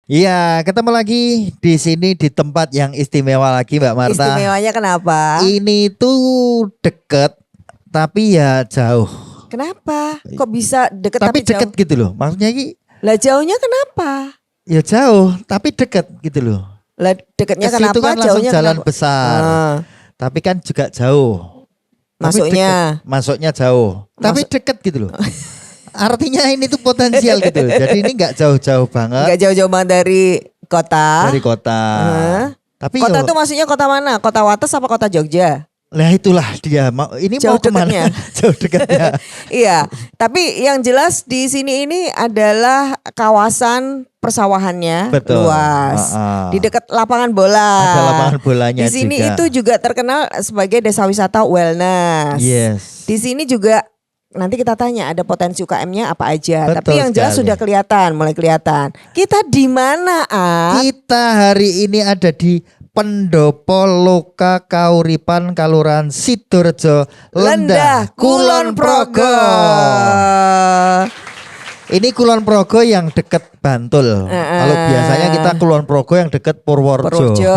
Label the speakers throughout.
Speaker 1: Iya, ketemu lagi di sini di tempat yang istimewa lagi Mbak Marta.
Speaker 2: Istimewanya kenapa?
Speaker 1: Ini tuh deket tapi ya jauh.
Speaker 2: Kenapa? Kok bisa deket
Speaker 1: Tapi
Speaker 2: tapi
Speaker 1: deket
Speaker 2: jauh?
Speaker 1: gitu loh. Maksudnya ini
Speaker 2: Lah jauhnya kenapa?
Speaker 1: ya jauh tapi deket gitu loh.
Speaker 2: Lah deketnya
Speaker 1: Ke situ
Speaker 2: kenapa?
Speaker 1: kan langsung
Speaker 2: Jauhnya
Speaker 1: jalan
Speaker 2: kenapa?
Speaker 1: besar. Tapi kan juga jauh. Tapi
Speaker 2: Masuknya.
Speaker 1: deket. Masuknya jauh. Tapi deket gitu loh. Artinya ini tuh potensial gitu. Jadi ini nggak jauh-jauh banget
Speaker 2: Nggak jauh-jauh banget dari kota.
Speaker 1: dari kota. Tapi
Speaker 2: Kota
Speaker 1: yo,
Speaker 2: tuh maksudnya kota mana? Kota Wates apa kota Jogja?
Speaker 1: lah itulah dia. Ini
Speaker 2: Jauh
Speaker 1: mau kemana?
Speaker 2: deketnya.
Speaker 1: Jauh dekatnya.
Speaker 2: Iya, tapi yang jelas di sini ini adalah kawasan persawahannya
Speaker 1: Betul.
Speaker 2: luas. Di dekat lapangan bola.
Speaker 1: Ada lapangan bolanya
Speaker 2: Di sini
Speaker 1: juga.
Speaker 2: itu juga terkenal sebagai desa wisata wellness.
Speaker 1: Yes.
Speaker 2: Di sini juga nanti kita tanya ada potensi UKM-nya apa aja.
Speaker 1: Betul
Speaker 2: Tapi yang jelas
Speaker 1: sekali.
Speaker 2: sudah kelihatan, mulai kelihatan. Kita di mana, Ah?
Speaker 1: Kita hari ini ada di Pendopo Loka Kauripan Kalurahan Sidorejo Lendah Kulon Progo. Ini Kulon Progo yang dekat Bantul. Kalau biasanya kita Kulon Progo yang dekat Purworejo.
Speaker 2: Purworejo,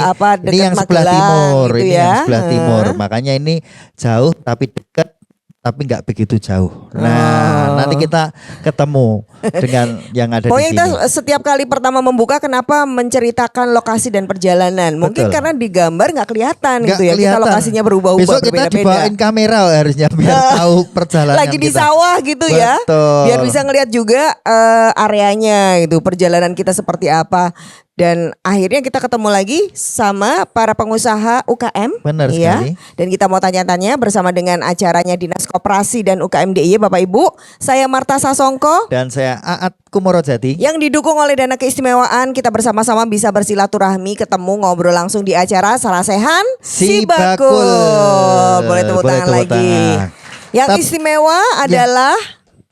Speaker 2: apa
Speaker 1: ini yang
Speaker 2: dekat
Speaker 1: sebelah
Speaker 2: Magelang
Speaker 1: timur,
Speaker 2: gitu
Speaker 1: ini
Speaker 2: ya.
Speaker 1: yang sebelah timur. Makanya ini jauh tapi dekat tapi nggak begitu jauh. Nah, nanti kita ketemu dengan yang ada
Speaker 2: Pokoknya
Speaker 1: di
Speaker 2: kita
Speaker 1: sini.
Speaker 2: setiap kali pertama membuka kenapa menceritakan lokasi dan perjalanan. Mungkin
Speaker 1: Betul.
Speaker 2: karena di gambar nggak kelihatan
Speaker 1: Nggak
Speaker 2: gitu ya. Kita
Speaker 1: kelihatan.
Speaker 2: lokasinya berubah-ubah
Speaker 1: Besok kita
Speaker 2: berbeda-beda.
Speaker 1: dibawain kamera harusnya biar tahu perjalanan
Speaker 2: Lagi di
Speaker 1: kita.
Speaker 2: sawah gitu ya.
Speaker 1: Betul.
Speaker 2: Biar bisa ngelihat juga areanya gitu. Perjalanan kita seperti apa. Dan akhirnya kita ketemu lagi sama para pengusaha UKM.
Speaker 1: Benar
Speaker 2: ya.
Speaker 1: sekali.
Speaker 2: Dan kita mau tanya-tanya bersama dengan acaranya Dinas Koperasi dan UKM DIY Bapak Ibu. Saya Marta Sasongko.
Speaker 1: Dan saya Aat Kumorojati.
Speaker 2: Yang didukung oleh dana keistimewaan, kita bersama-sama bisa bersilaturahmi, ketemu, ngobrol langsung di acara Sarasehan
Speaker 1: Si
Speaker 2: Bakul.
Speaker 1: Bakul.
Speaker 2: Boleh tepuk
Speaker 1: Boleh
Speaker 2: tangan
Speaker 1: tepuk
Speaker 2: lagi.
Speaker 1: tangan.
Speaker 2: Yang
Speaker 1: Tapi-
Speaker 2: istimewa adalah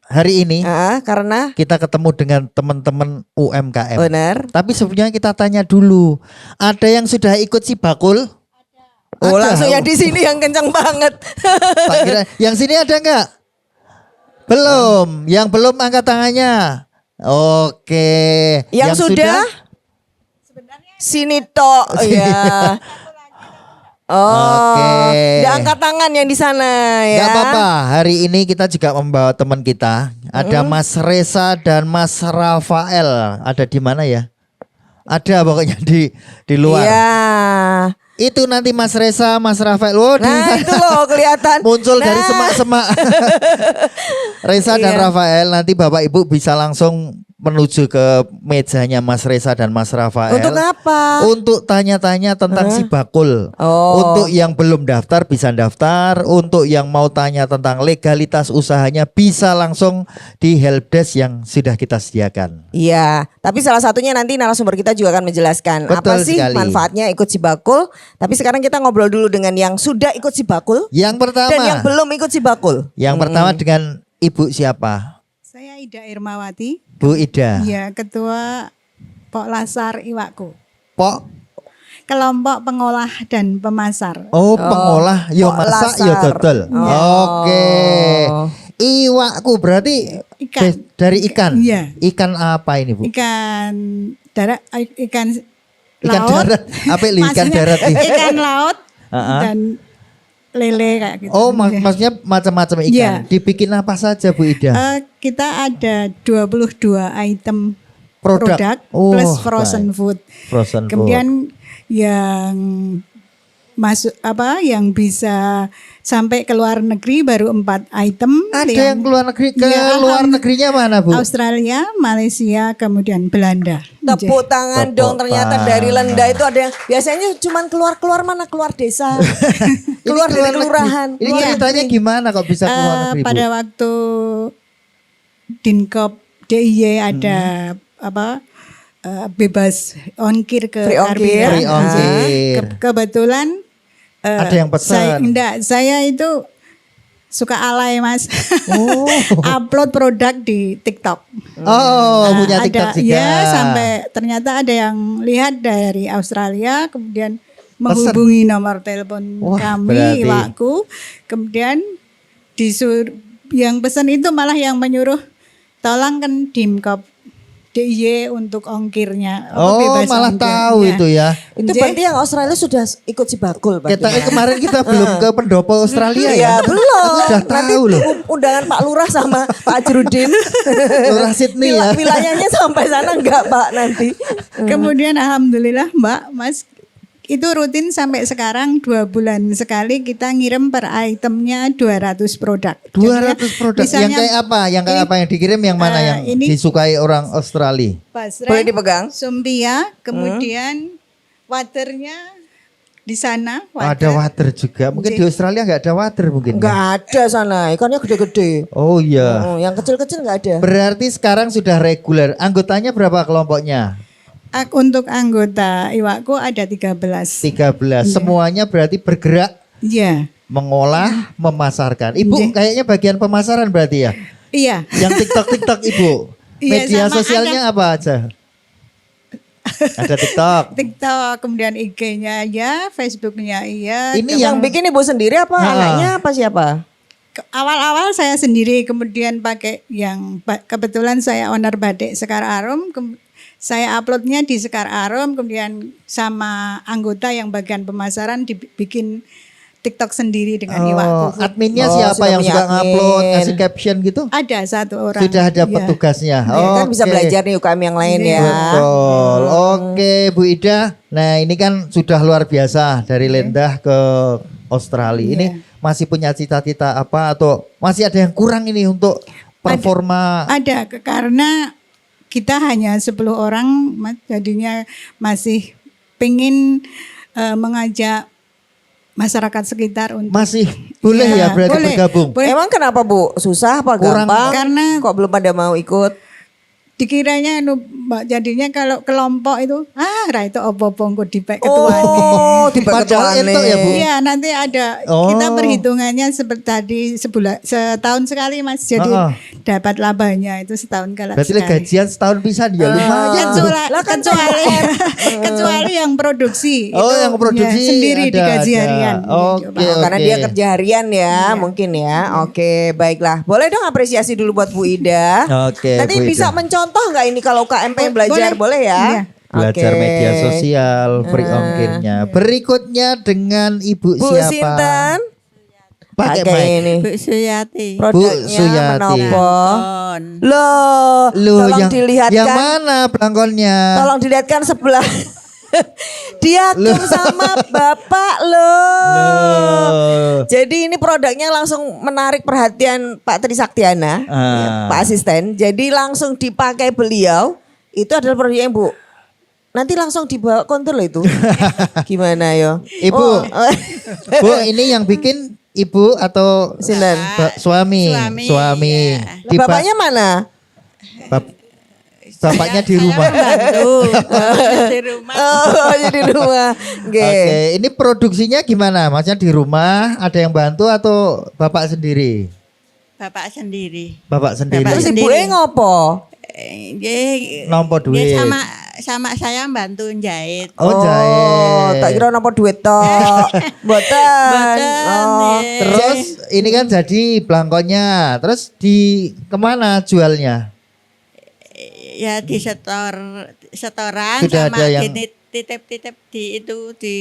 Speaker 1: Hari ini
Speaker 2: karena
Speaker 1: kita ketemu dengan teman-teman UMKM.
Speaker 2: benar.
Speaker 1: Tapi sebelumnya kita tanya dulu, ada yang sudah ikut si Bakul?
Speaker 2: Oh,
Speaker 1: Ada.
Speaker 2: langsung yang di sini yang kencang banget.
Speaker 1: Tak kira, yang sini ada enggak? Belum. Yang belum angkat tangannya. Oke.
Speaker 2: Yang sudah? Sini tok ya. Oh,
Speaker 1: Oke.
Speaker 2: udah angkat tangan yang di sana ya.
Speaker 1: Gak apa-apa. Hari ini kita juga membawa teman kita. Ada Mas Reza dan Mas Rafael. Ada di mana ya? Ada pokoknya di luar.
Speaker 2: Iya.
Speaker 1: Itu nanti Mas Reza, Mas Rafael. Oh,
Speaker 2: Nah itu loh kelihatan.
Speaker 1: muncul dari
Speaker 2: Nah.
Speaker 1: semak-semak. Reza dan
Speaker 2: Iya.
Speaker 1: Rafael, nanti Bapak Ibu bisa langsung menuju ke mejanya Mas Reza dan Mas Rafael.
Speaker 2: Untuk apa?
Speaker 1: Untuk tanya-tanya tentang si Bakul.
Speaker 2: Oh.
Speaker 1: Untuk yang belum daftar bisa daftar. Untuk yang mau tanya tentang legalitas usahanya bisa langsung di helpdesk yang sudah kita sediakan.
Speaker 2: Iya, tapi salah satunya nanti narasumber kita juga akan menjelaskan
Speaker 1: Betul
Speaker 2: apa sih
Speaker 1: sekali.
Speaker 2: manfaatnya ikut si Bakul. Tapi sekarang kita ngobrol dulu dengan yang sudah ikut si Bakul
Speaker 1: Yang pertama,
Speaker 2: dan yang belum ikut si Bakul.
Speaker 1: yang pertama dengan Ibu siapa?
Speaker 3: Saya Ida Irmawati,
Speaker 1: Bu Ida.
Speaker 3: ya Ketua Pok Lasar Iwakku,
Speaker 1: Pok.
Speaker 3: kelompok pengolah dan pemasar.
Speaker 1: Oh, pengolah, yo
Speaker 2: Pok
Speaker 1: masak, yo
Speaker 2: Lasar.
Speaker 1: dodol. Oke. Iwakku berarti
Speaker 3: Ikan.
Speaker 1: dari ikan.
Speaker 3: Iya.
Speaker 1: Ikan apa ini, Bu?
Speaker 3: Ikan darat, ikan
Speaker 1: Ikan
Speaker 3: laut.
Speaker 1: darat. Apa ikan
Speaker 3: Maksudnya
Speaker 1: darat nih?
Speaker 3: Ikan laut dan lele kayak gitu.
Speaker 1: Oh, maksudnya macam-macam ikan.
Speaker 3: Iya.
Speaker 1: Dibikin apa saja, Bu Ida?
Speaker 3: Kita ada 22 item
Speaker 1: Produk.
Speaker 3: produk
Speaker 1: Oh,
Speaker 3: plus frozen
Speaker 1: baik.
Speaker 3: food.
Speaker 1: Frozen food.
Speaker 3: Kemudian yang masuk yang bisa sampai ke luar negeri baru 4 item.
Speaker 1: Ada yang keluar negeri, ke
Speaker 3: Ya,
Speaker 1: luar negerinya mana, Bu?
Speaker 3: Australia, Malaysia, kemudian Belanda.
Speaker 2: Tepuk tangan
Speaker 1: Tepuk
Speaker 2: dong, ternyata
Speaker 1: tangan.
Speaker 2: dari Lenda itu ada yang biasanya cuman keluar mana keluar desa. keluar
Speaker 1: Ini
Speaker 2: dari
Speaker 1: negeri.
Speaker 2: kelurahan.
Speaker 1: Ini
Speaker 2: keluar
Speaker 1: ceritanya
Speaker 2: negeri.
Speaker 1: gimana kok bisa keluar negeri, Bu?
Speaker 3: Pada waktu Dinkop DIY ada bebas ongkir ke
Speaker 2: Free ongkir.
Speaker 3: Arabia.
Speaker 1: Free ongkir.
Speaker 3: Kebetulan
Speaker 1: Ada yang pesan.
Speaker 3: saya itu suka alay Mas.
Speaker 1: Oh.
Speaker 3: Upload produk di TikTok.
Speaker 1: Oh, punya TikTok juga.
Speaker 3: Ya, sampai ternyata ada yang lihat dari Australia, kemudian menghubungi nomor telepon
Speaker 1: Wah,
Speaker 3: kami,
Speaker 1: berarti.
Speaker 3: Iwakku. Kemudian yang pesan itu malah yang menyuruh tolong kan Dimkop DIY untuk ongkirnya.
Speaker 1: Oh,
Speaker 3: bebas
Speaker 1: malah
Speaker 3: ongkir.
Speaker 1: tahu
Speaker 3: Ya.
Speaker 1: itu ya.
Speaker 2: Itu berarti yang Australia sudah ikut si Bagul Pak.
Speaker 1: Kita kemarin kita belum ke pendopo Australia ya.
Speaker 2: Iya belum.
Speaker 1: Udah
Speaker 2: Nanti
Speaker 1: tahu loh.
Speaker 2: undangan Pak Lurah sama Pak Ajrudin.
Speaker 1: Lurah Sydney ya.
Speaker 2: Wilayahnya sampai sana enggak Pak nanti.
Speaker 3: Kemudian alhamdulillah Mbak, Mas, itu rutin sampai sekarang 2 bulan sekali kita ngirim per itemnya 200 produk.
Speaker 1: 200 produk. Yang
Speaker 3: misalnya
Speaker 1: kayak apa? Yang kayak apa yang dikirim yang mana yang
Speaker 3: ini-
Speaker 1: disukai orang Australia?
Speaker 3: basreng,
Speaker 2: Boleh dipegang?
Speaker 3: sumpia, kemudian waternya di sana.
Speaker 1: Ada water juga. Mungkin di Australia nggak ada water mungkin.
Speaker 2: Enggak ada sana, ikannya gede-gede.
Speaker 1: Oh iya.
Speaker 2: Oh, yang kecil-kecil enggak ada.
Speaker 1: Berarti sekarang sudah reguler. Anggotanya berapa kelompoknya?
Speaker 3: Untuk anggota Iwakku ada 13.
Speaker 1: 13. Semuanya berarti bergerak
Speaker 3: Iya.
Speaker 1: mengolah, memasarkan. Ibu kayaknya bagian pemasaran berarti ya?
Speaker 3: Iya.
Speaker 1: Yang TikTok Ibu.
Speaker 3: Iya,
Speaker 1: Media
Speaker 3: sama
Speaker 1: sosialnya apa aja? Ada TikTok.
Speaker 3: TikTok, kemudian IG-nya ya, Facebook-nya iya.
Speaker 1: Ini
Speaker 2: Yang bikin ibu sendiri apa anaknya apa siapa?
Speaker 3: Awal-awal saya sendiri, kemudian pakai yang kebetulan saya owner batik Sekar Arum, saya uploadnya di Sekar Arum, kemudian sama anggota yang bagian pemasaran dibikin TikTok sendiri dengan Iwakku.
Speaker 1: Adminnya
Speaker 2: Oh,
Speaker 1: siapa
Speaker 2: sudah
Speaker 1: yang
Speaker 2: punya
Speaker 1: suka
Speaker 2: admin.
Speaker 1: ngupload, ngasih caption gitu?
Speaker 3: Ada 1 orang.
Speaker 1: Sudah ada
Speaker 3: Iya.
Speaker 1: petugasnya.
Speaker 2: Ya, kan bisa
Speaker 1: Oke.
Speaker 2: belajar nih UKM yang lain ya.
Speaker 1: Betul. Oke, Bu Ida. Nah, ini kan sudah luar biasa dari Lendah ke Australia. Ini masih punya cita-cita apa atau masih ada yang kurang ini untuk performa?
Speaker 3: Ada karena kita hanya 10 orang, Mas, jadinya masih pengen mengajak masyarakat sekitar untuk
Speaker 1: Masih boleh ya berarti
Speaker 3: boleh.
Speaker 1: bergabung?
Speaker 3: Boleh.
Speaker 2: Emang kenapa Bu? Susah apa
Speaker 1: Kurang-
Speaker 2: gampang?
Speaker 3: Karena-
Speaker 2: kok belum pada mau ikut?
Speaker 3: dikiranya Mbak, jadinya kalau kelompok itu ra itu opo-opo engko dipek ketuanya.
Speaker 2: Oh, tiba
Speaker 1: Padahal
Speaker 2: ketuane.
Speaker 1: entuk ya, Bu?
Speaker 3: Iya, nanti ada
Speaker 1: Oh.
Speaker 3: kita perhitungannya seperti tadi setahun sekali Mas. Jadi dapat labanya itu setahun kali.
Speaker 1: Berarti gajian setahun pisan ya lumayan.
Speaker 3: Kecuali,
Speaker 2: Lah kan
Speaker 3: kecuali, kecuali yang produksi.
Speaker 1: Oh,
Speaker 3: itu
Speaker 1: yang produksi
Speaker 3: ya, sendiri
Speaker 1: ada,
Speaker 3: digaji
Speaker 1: ada.
Speaker 3: harian.
Speaker 1: Oke,
Speaker 3: Coba.
Speaker 2: Karena dia kerja harian ya, mungkin ya. Oke, baiklah. Boleh dong apresiasi dulu buat Bu Ida.
Speaker 1: Oke,
Speaker 2: Nanti
Speaker 1: Bu
Speaker 2: bisa
Speaker 1: Ida.
Speaker 2: mencontoh nggak ini kalau UKM pengen belajar, boleh ya?
Speaker 3: Iya.
Speaker 1: Belajar
Speaker 2: Oke.
Speaker 1: media sosial, free ongkirnya. Berikutnya dengan Ibu
Speaker 2: Bu
Speaker 1: siapa?
Speaker 2: Sinten?
Speaker 1: Pakai
Speaker 2: Pakai
Speaker 1: mic.
Speaker 2: ini.
Speaker 4: Bu Suyati.
Speaker 2: Produknya
Speaker 1: Suyati.
Speaker 2: menopo?
Speaker 4: On.
Speaker 2: Loh,
Speaker 1: Loh,
Speaker 2: tolong
Speaker 1: yang
Speaker 2: dilihatkan.
Speaker 1: mana belangkonnya?
Speaker 2: Tolong dilihatkan sebelah. Diatur sama Bapak loh.
Speaker 1: Loh.
Speaker 2: Jadi ini produknya langsung menarik perhatian Pak Tri Saktiana, ya, Pak Asisten. Jadi langsung dipakai beliau. Itu adalah produknya Bu. Nanti langsung dibawa kontur loh itu. Gimana yo?
Speaker 1: Ibu.
Speaker 2: Oh,
Speaker 1: Bu, ini yang bikin Ibu atau
Speaker 2: Sinten?
Speaker 1: suami?
Speaker 4: Suami, iya.
Speaker 2: Lah, bapaknya mana?
Speaker 1: Bapaknya di
Speaker 4: Saya
Speaker 1: rumah.
Speaker 4: membantu. Di rumah.
Speaker 2: Oh, jadi rumah. Oke.
Speaker 1: Oke, ini produksinya gimana? Maksudnya di rumah ada yang bantu atau Bapak sendiri?
Speaker 4: Bapak sendiri.
Speaker 1: Bapak sendiri.
Speaker 4: Bapak
Speaker 2: Terus
Speaker 4: sendiri.
Speaker 2: ibunya ngopo?
Speaker 1: Nompo duit.
Speaker 4: Ya sama saya bantu jahit.
Speaker 1: Oh, jahit.
Speaker 2: Tak kira nomor duit tok. Boten.
Speaker 4: Boten,
Speaker 2: Oh.
Speaker 4: iya.
Speaker 1: Terus ini kan jadi belangkonya. Terus di kemana jualnya?
Speaker 4: Ya di setoran
Speaker 1: Sudah
Speaker 4: sama
Speaker 1: ada yang-
Speaker 4: titip-titip di itu di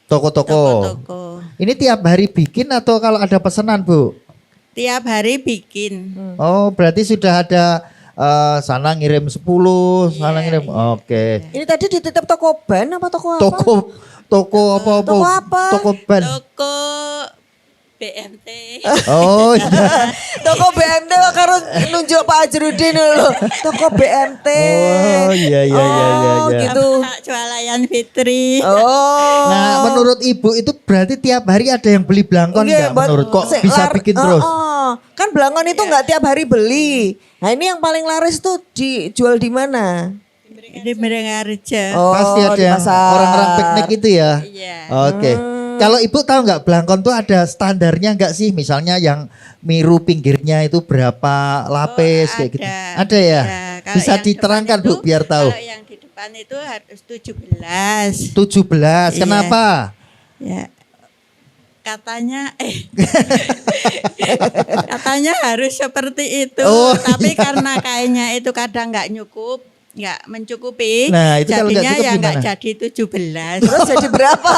Speaker 1: Toko-toko.
Speaker 4: toko-toko.
Speaker 1: Ini tiap hari bikin atau kalau ada pesanan, Bu?
Speaker 4: Tiap hari bikin.
Speaker 1: Oh, berarti sudah ada sana ngirim 10, sana ngirim. Oke.
Speaker 2: Ini tadi dititip toko ban apa toko apa?
Speaker 1: Toko apa-apa?
Speaker 2: Toko apa?
Speaker 1: Toko ban.
Speaker 4: Toko BMT.
Speaker 1: Oh, iya.
Speaker 2: Toko BMT kok karo nunjuk Pak Ajrudin lho. Toko BMT.
Speaker 1: Oh, iya iya iya iya.
Speaker 2: Oh,
Speaker 1: iya.
Speaker 2: gitu.
Speaker 4: Jualan Fitri.
Speaker 2: Oh.
Speaker 1: Nah, menurut Ibu itu berarti tiap hari ada yang beli belangkon
Speaker 2: Iya,
Speaker 1: nggak? Menurut kok
Speaker 2: sik,
Speaker 1: bisa bikin terus?
Speaker 2: Kan belangkon itu nggak tiap hari beli. Nah ini yang paling laris tuh dijual di mana?
Speaker 4: Di Merengarja.
Speaker 2: Oh,
Speaker 1: Pasti ada
Speaker 2: di
Speaker 1: yang
Speaker 2: pasar.
Speaker 1: orang-orang piknik itu ya.
Speaker 4: Iya.
Speaker 1: Oke. Kalau Ibu tahu nggak belangkon tuh ada standarnya nggak sih? Misalnya yang miru pinggirnya itu berapa lapis kayak gitu. Ada ya?
Speaker 4: Kalau
Speaker 1: Bisa
Speaker 4: yang
Speaker 1: diterangkan
Speaker 4: depan
Speaker 1: Bu
Speaker 4: itu-
Speaker 1: biar tahu.
Speaker 4: Kalau yang di depan itu harus 17.
Speaker 1: 17.
Speaker 4: Iya.
Speaker 1: Kenapa?
Speaker 4: Ya. Katanya Katanya harus seperti itu,
Speaker 1: Oh,
Speaker 4: tapi
Speaker 1: iya.
Speaker 4: karena kainnya itu kadang nggak mencukupi.
Speaker 1: Nah, itu kalau nggak
Speaker 4: jadinya
Speaker 1: cukup
Speaker 4: ya nggak
Speaker 1: gimana?
Speaker 4: jadi 17.
Speaker 2: Terus jadi berapa?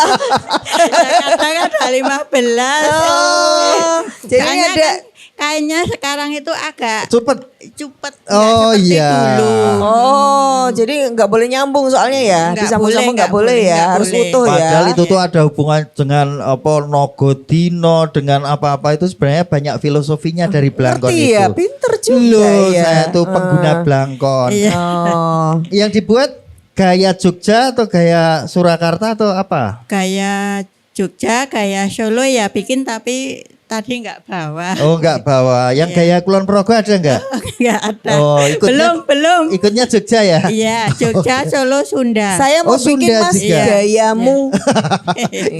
Speaker 4: Kadang ada 15.
Speaker 2: Oh, jadi
Speaker 4: Soalnya
Speaker 2: ada
Speaker 4: kan kainnya sekarang itu agak
Speaker 1: Cepet.
Speaker 4: cupet
Speaker 1: Oh,
Speaker 4: nggak seperti
Speaker 1: iya.
Speaker 4: dulu.
Speaker 2: Oh, jadi nggak boleh nyambung soalnya ya.
Speaker 4: Nggak
Speaker 2: Disambung-sambung
Speaker 4: boleh,
Speaker 2: nggak boleh ya,
Speaker 4: nggak
Speaker 2: harus
Speaker 4: boleh.
Speaker 2: utuh ya.
Speaker 1: Padahal itu tuh ada hubungan dengan apa Nogodino dengan apa-apa itu sebenarnya banyak filosofinya dari Blangkon
Speaker 2: Ngerti
Speaker 1: itu.
Speaker 2: ya, pinter juga
Speaker 1: Loh,
Speaker 2: ya.
Speaker 1: saya tuh pengguna Blangkon.
Speaker 4: Iya.
Speaker 2: Oh.
Speaker 1: Yang dibuat gaya Jogja atau gaya Surakarta atau apa?
Speaker 4: Gaya Jogja, gaya Solo ya bikin tapi tadi nggak bawa.
Speaker 1: Oh, enggak bawa. Yang gaya Kulon Progo ada enggak?
Speaker 4: Nggak ada.
Speaker 1: Oh, ikutnya-
Speaker 4: belum.
Speaker 1: Ikutnya Jogja ya?
Speaker 4: Iya, Jogja, Solo, Sunda.
Speaker 2: Saya mau
Speaker 1: Oh,
Speaker 2: bikin
Speaker 1: Sunda
Speaker 2: Mas
Speaker 1: juga.
Speaker 2: gayamu.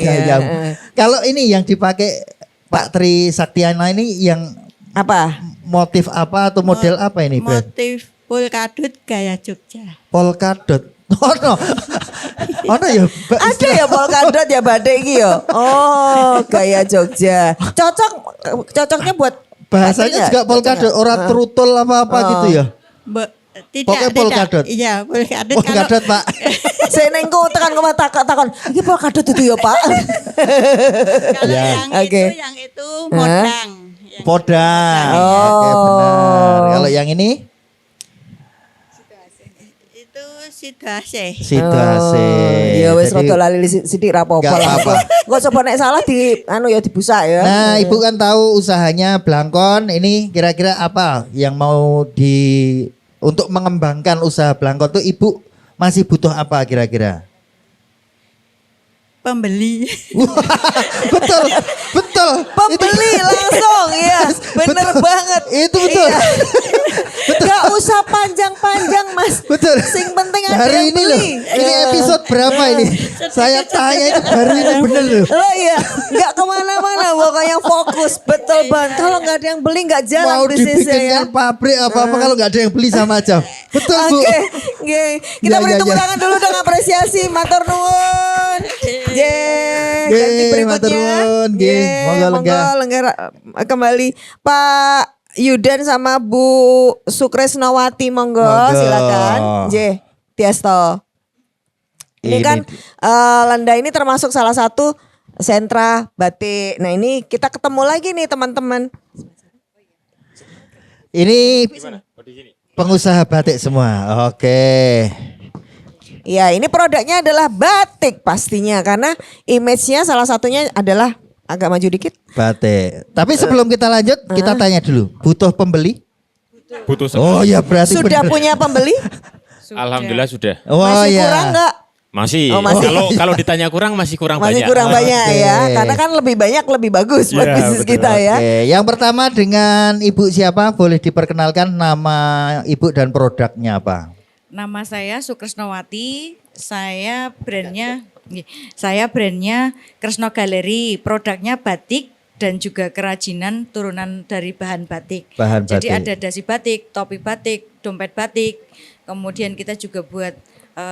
Speaker 1: Gaya. Kalau ini yang dipakai Pak Tri Saktiana ini yang
Speaker 2: Apa?
Speaker 1: motif apa atau model apa ini, Bro?
Speaker 4: Motif polkadot gaya Jogja.
Speaker 1: Polkadot. Oh no. Oh no ya. Mbak,
Speaker 2: Ada ya polkadot ya batik iki ya. Oh, gaya Jogja. Cocoknya buat
Speaker 1: bahasanya juga polkadot, orang trutul apa-apa gitu ya.
Speaker 4: Tidak,
Speaker 1: Pokoknya polkadot.
Speaker 4: Iya, polkadot.
Speaker 1: Polkadot, Pak.
Speaker 2: Saya nengko tekan koma takon. Iki polkadot itu ya, Pak.
Speaker 4: Kalau
Speaker 1: Ya.
Speaker 2: Oke.
Speaker 4: yang itu modang. Yang
Speaker 1: Podang.
Speaker 2: Oh.
Speaker 1: Oke, benar. Kalau yang ini
Speaker 4: itu situasi.
Speaker 1: situasi.
Speaker 2: Iya wis
Speaker 1: Jadi-
Speaker 2: rada lali sithik ra apa-apa
Speaker 1: Nggak
Speaker 2: lah.
Speaker 1: apa-apa.
Speaker 2: Kok coba nek salah di dibusak ya.
Speaker 1: Nah, Ibu kan tahu usahanya Blangkon. Ini kira-kira apa yang mau untuk mengembangkan usaha Blangkon tuh Ibu masih butuh apa kira-kira?
Speaker 4: Pembeli.
Speaker 1: Betul, betul.
Speaker 2: Pembeli langsung ya. Bener
Speaker 1: Betul.
Speaker 2: banget.
Speaker 1: Itu betul.
Speaker 2: Iya. Gak usah panjang-panjang Mas.
Speaker 1: Betul.
Speaker 2: Sing penting ada
Speaker 1: Baru
Speaker 2: yang
Speaker 1: ini loh.
Speaker 2: beli.
Speaker 1: Ini episode berapa ini? Saya tanya itu baru ini bener loh.
Speaker 2: Lo ya, nggak kemana-mana, pokoknya fokus, betul banget. Kalau nggak ada yang beli nggak jalan
Speaker 1: Mau
Speaker 2: bisnisnya ya.
Speaker 1: dibikinkan pabrik apa-apa kalau nggak ada yang beli sama aja. Betul Bu.
Speaker 2: Oke, oke. Kita
Speaker 1: Ya,
Speaker 2: beri
Speaker 1: ya,
Speaker 2: tepuk
Speaker 1: ya.
Speaker 2: tangan dulu dong apresiasi, matur nuwun. Ganti
Speaker 1: Yeay,
Speaker 2: berikutnya.
Speaker 1: matur nuwun, nggih.
Speaker 2: Yeay,
Speaker 1: Monggo lenggah.
Speaker 2: lenggah kembali Pak Yudan sama Bu Sukresnawati, monggo
Speaker 1: Monggo.
Speaker 2: silakan. J, Tiesto. Ini kan Landa ini termasuk salah satu sentra batik. Nah ini kita ketemu lagi nih teman-teman.
Speaker 1: Ini pengusaha batik semua. Oke.
Speaker 2: Ya ini produknya adalah batik pastinya karena image-nya salah satunya adalah agak maju dikit.
Speaker 1: Batik. Tapi sebelum kita lanjut, kita tanya dulu. Butuh pembeli?
Speaker 5: Butuh sekali.
Speaker 1: Oh ya berarti
Speaker 2: Sudah
Speaker 1: bener.
Speaker 2: punya pembeli?
Speaker 5: Alhamdulillah sudah.
Speaker 1: Oh
Speaker 2: Masih
Speaker 1: ya.
Speaker 2: kurang nggak?
Speaker 5: Masih.
Speaker 2: Oh, masih.
Speaker 5: Kalau ditanya kurang masih kurang
Speaker 2: Masih
Speaker 5: banyak.
Speaker 2: kurang banyak
Speaker 1: Oke.
Speaker 2: ya. Karena kan lebih banyak lebih bagus buat
Speaker 5: Iya,
Speaker 2: bisnis
Speaker 5: betul.
Speaker 2: kita ya.
Speaker 1: Oke, yang pertama dengan Ibu siapa? Boleh diperkenalkan nama Ibu dan produknya apa?
Speaker 6: Nama saya Sukresnawati. Saya brandnya Kresno Galeri. Produknya batik dan juga kerajinan turunan dari bahan batik.
Speaker 1: Bahan
Speaker 6: Jadi
Speaker 1: batik.
Speaker 6: ada dasi batik, topi batik, dompet batik. Kemudian kita juga buat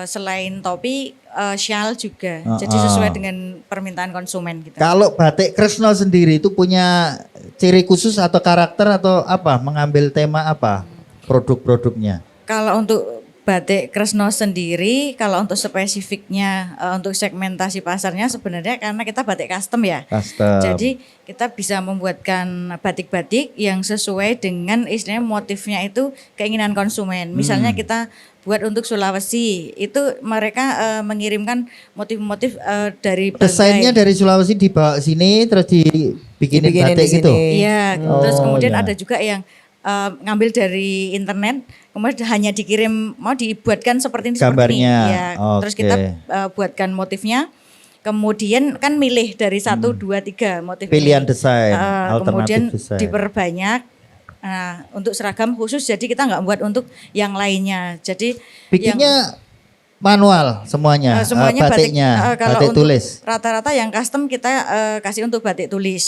Speaker 6: selain topi, shawl juga. Jadi sesuai dengan permintaan konsumen gitu.
Speaker 1: Kalau batik Kresno sendiri itu punya ciri khusus atau karakter atau apa? Mengambil tema apa? Produk-produknya.
Speaker 6: Kalau untuk batik Kresno sendiri, kalau untuk spesifiknya, untuk segmentasi pasarnya sebenarnya karena kita batik custom ya.
Speaker 1: Custom.
Speaker 6: Jadi kita bisa membuatkan batik-batik yang sesuai dengan istilahnya motifnya itu keinginan konsumen. Misalnya kita buat untuk Sulawesi, itu mereka mengirimkan motif-motif dari
Speaker 1: Desainnya dari Sulawesi dibawa sini terus dibikinin
Speaker 2: Dibikinin
Speaker 1: batik
Speaker 2: di
Speaker 1: gitu.
Speaker 2: sini.
Speaker 6: Iya,
Speaker 1: Oh,
Speaker 6: terus kemudian
Speaker 1: iya.
Speaker 6: ada juga yang ngambil dari internet, kemudian hanya dikirim mau dibuatkan seperti ini seperti ini.
Speaker 1: Gambarnya,
Speaker 6: Ya, terus
Speaker 1: oke.
Speaker 6: kita buatkan motifnya. Kemudian kan milih dari 1, 2, 3 motif
Speaker 1: Pilihan
Speaker 6: ini.
Speaker 1: desain,
Speaker 6: Kemudian
Speaker 1: alternatif desain.
Speaker 6: diperbanyak. Nah, untuk seragam khusus jadi kita nggak buat untuk yang lainnya. Jadi
Speaker 1: Bikinnya manual semuanya,
Speaker 6: semuanya batik,
Speaker 1: batiknya,
Speaker 6: kalau
Speaker 1: batik
Speaker 6: untuk
Speaker 1: tulis.
Speaker 6: rata-rata yang custom kita kasih untuk batik tulis.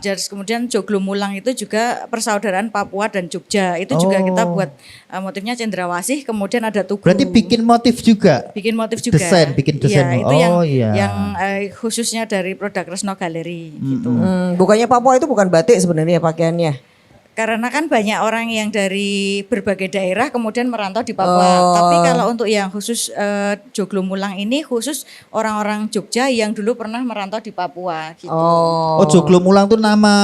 Speaker 6: Jadi kemudian Joglo Mulang itu juga persaudaraan Papua dan Jogja. Itu juga kita buat motifnya cendrawasih, kemudian ada tugu.
Speaker 1: Berarti bikin motif juga.
Speaker 6: Bikin motif juga.
Speaker 1: Desain, bikin desain.
Speaker 6: Iya, itu
Speaker 1: Oh, iya.
Speaker 6: yang khususnya dari produk Kresno Galeri gitu.
Speaker 2: Bukannya Papua itu bukan batik sebenarnya pakaiannya.
Speaker 6: Karena kan banyak orang yang dari berbagai daerah kemudian merantau di Papua.
Speaker 2: Oh.
Speaker 6: Tapi kalau untuk yang khusus Joglo Mulang ini khusus orang-orang Jogja yang dulu pernah merantau di Papua gitu.
Speaker 2: Oh.
Speaker 1: Oh, Joglo Mulang tuh nama.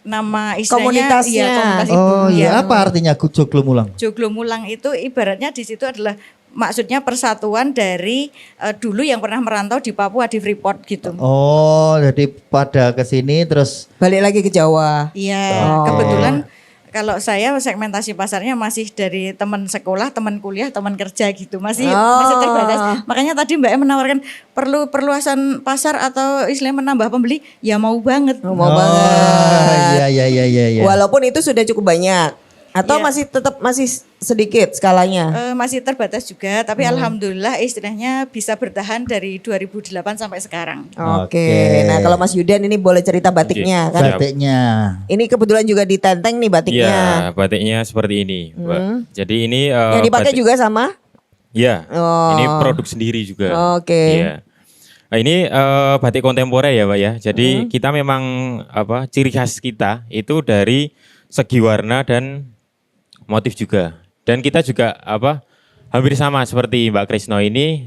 Speaker 6: Nama istilahnya
Speaker 2: Komunitasnya.
Speaker 6: ya komunitas
Speaker 1: Oh
Speaker 6: ibu.
Speaker 1: iya,
Speaker 6: Ya.
Speaker 1: apa artinya Joglo Mulang?
Speaker 6: Joglo Mulang itu ibaratnya di situ adalah maksudnya persatuan dari dulu yang pernah merantau di Papua di Freeport gitu.
Speaker 1: Oh, jadi pada kesini terus.
Speaker 2: Balik lagi ke Jawa.
Speaker 6: Iya,
Speaker 2: Oh.
Speaker 6: kebetulan kalau saya segmentasi pasarnya masih dari teman sekolah, teman kuliah, teman kerja gitu. Masih terbatas. Makanya tadi Mbak Em menawarkan perlu perluasan pasar atau istilahnya menambah pembeli, ya mau banget.
Speaker 2: Oh, mau banget.
Speaker 1: Iya.
Speaker 2: Walaupun itu sudah cukup banyak. Atau
Speaker 6: Iya.
Speaker 2: masih sedikit skalanya?
Speaker 6: Masih terbatas juga, tapi alhamdulillah istilahnya bisa bertahan dari 2008 sampai sekarang.
Speaker 2: Oke. Nah, kalau Mas Yudan ini boleh cerita batiknya kan?
Speaker 1: Batiknya.
Speaker 2: Ini kebetulan juga di Tenteng nih batiknya.
Speaker 5: Iya, batiknya seperti ini, Mbak. Jadi ini
Speaker 2: Yang dipakai
Speaker 5: batik-
Speaker 2: juga sama?
Speaker 5: Iya,
Speaker 2: Oh.
Speaker 5: ini produk sendiri juga.
Speaker 2: Oke.
Speaker 5: Iya. Nah, ini batik kontemporer ya, Pak ya. Jadi kita memang ciri khas kita itu dari segi warna dan motif juga. Dan kita juga hampir sama seperti Mbak Krisno ini,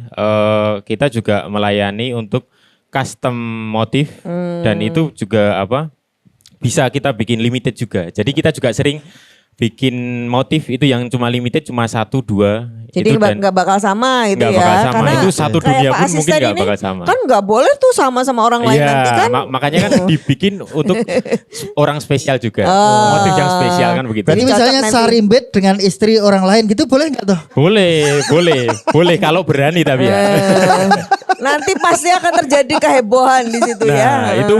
Speaker 5: kita juga melayani untuk custom motif dan itu juga bisa kita bikin limited juga. Jadi kita juga sering bikin motif itu yang cuma limited cuma 1, 2.
Speaker 2: Jadi
Speaker 5: itu dan
Speaker 2: nggak bakal sama itu
Speaker 5: nggak
Speaker 2: ya.
Speaker 5: bakal sama.
Speaker 2: Karena
Speaker 5: Itu satu
Speaker 2: kayak
Speaker 5: dunia
Speaker 2: Pak
Speaker 5: pun mungkin
Speaker 2: asisten
Speaker 5: nggak
Speaker 2: ini
Speaker 5: bakal sama.
Speaker 2: Kan nggak boleh tuh sama orang lain
Speaker 5: Iya,
Speaker 2: nanti kan.
Speaker 5: makanya kan dibikin untuk orang spesial juga. Motif yang spesial kan begitu.
Speaker 1: Berarti
Speaker 2: Jadi cocok
Speaker 1: misalnya
Speaker 2: nanti.
Speaker 1: Sarimbet dengan istri orang lain gitu boleh nggak tuh?
Speaker 5: Boleh kalau berani tapi ya.
Speaker 2: Nanti pasti akan terjadi kehebohan di situ
Speaker 5: Nah,
Speaker 2: ya.
Speaker 5: itu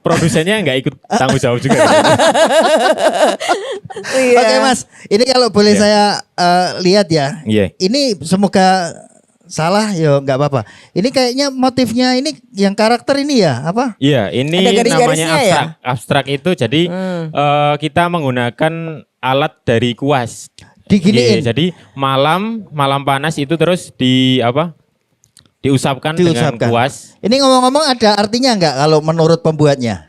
Speaker 5: produsennya nggak ikut tanggung jawab juga.
Speaker 2: Iya.
Speaker 1: Oke Mas, ini kalau boleh
Speaker 5: Iya.
Speaker 1: saya lihat ya.
Speaker 5: Iya.
Speaker 1: Ini semoga salah ya nggak apa-apa. Ini kayaknya motifnya ini yang karakter ini ya apa?
Speaker 5: Iya, ini
Speaker 2: Ada garis-garisnya
Speaker 5: namanya
Speaker 2: ya?
Speaker 5: abstrak. Abstrak itu jadi kita menggunakan alat dari kuas.
Speaker 1: Diginiin.
Speaker 5: Iya, jadi malam panas itu terus diusapkan dengan
Speaker 1: Diusapkan.
Speaker 5: kuas.
Speaker 1: Ini ngomong-ngomong ada artinya nggak kalau menurut pembuatnya?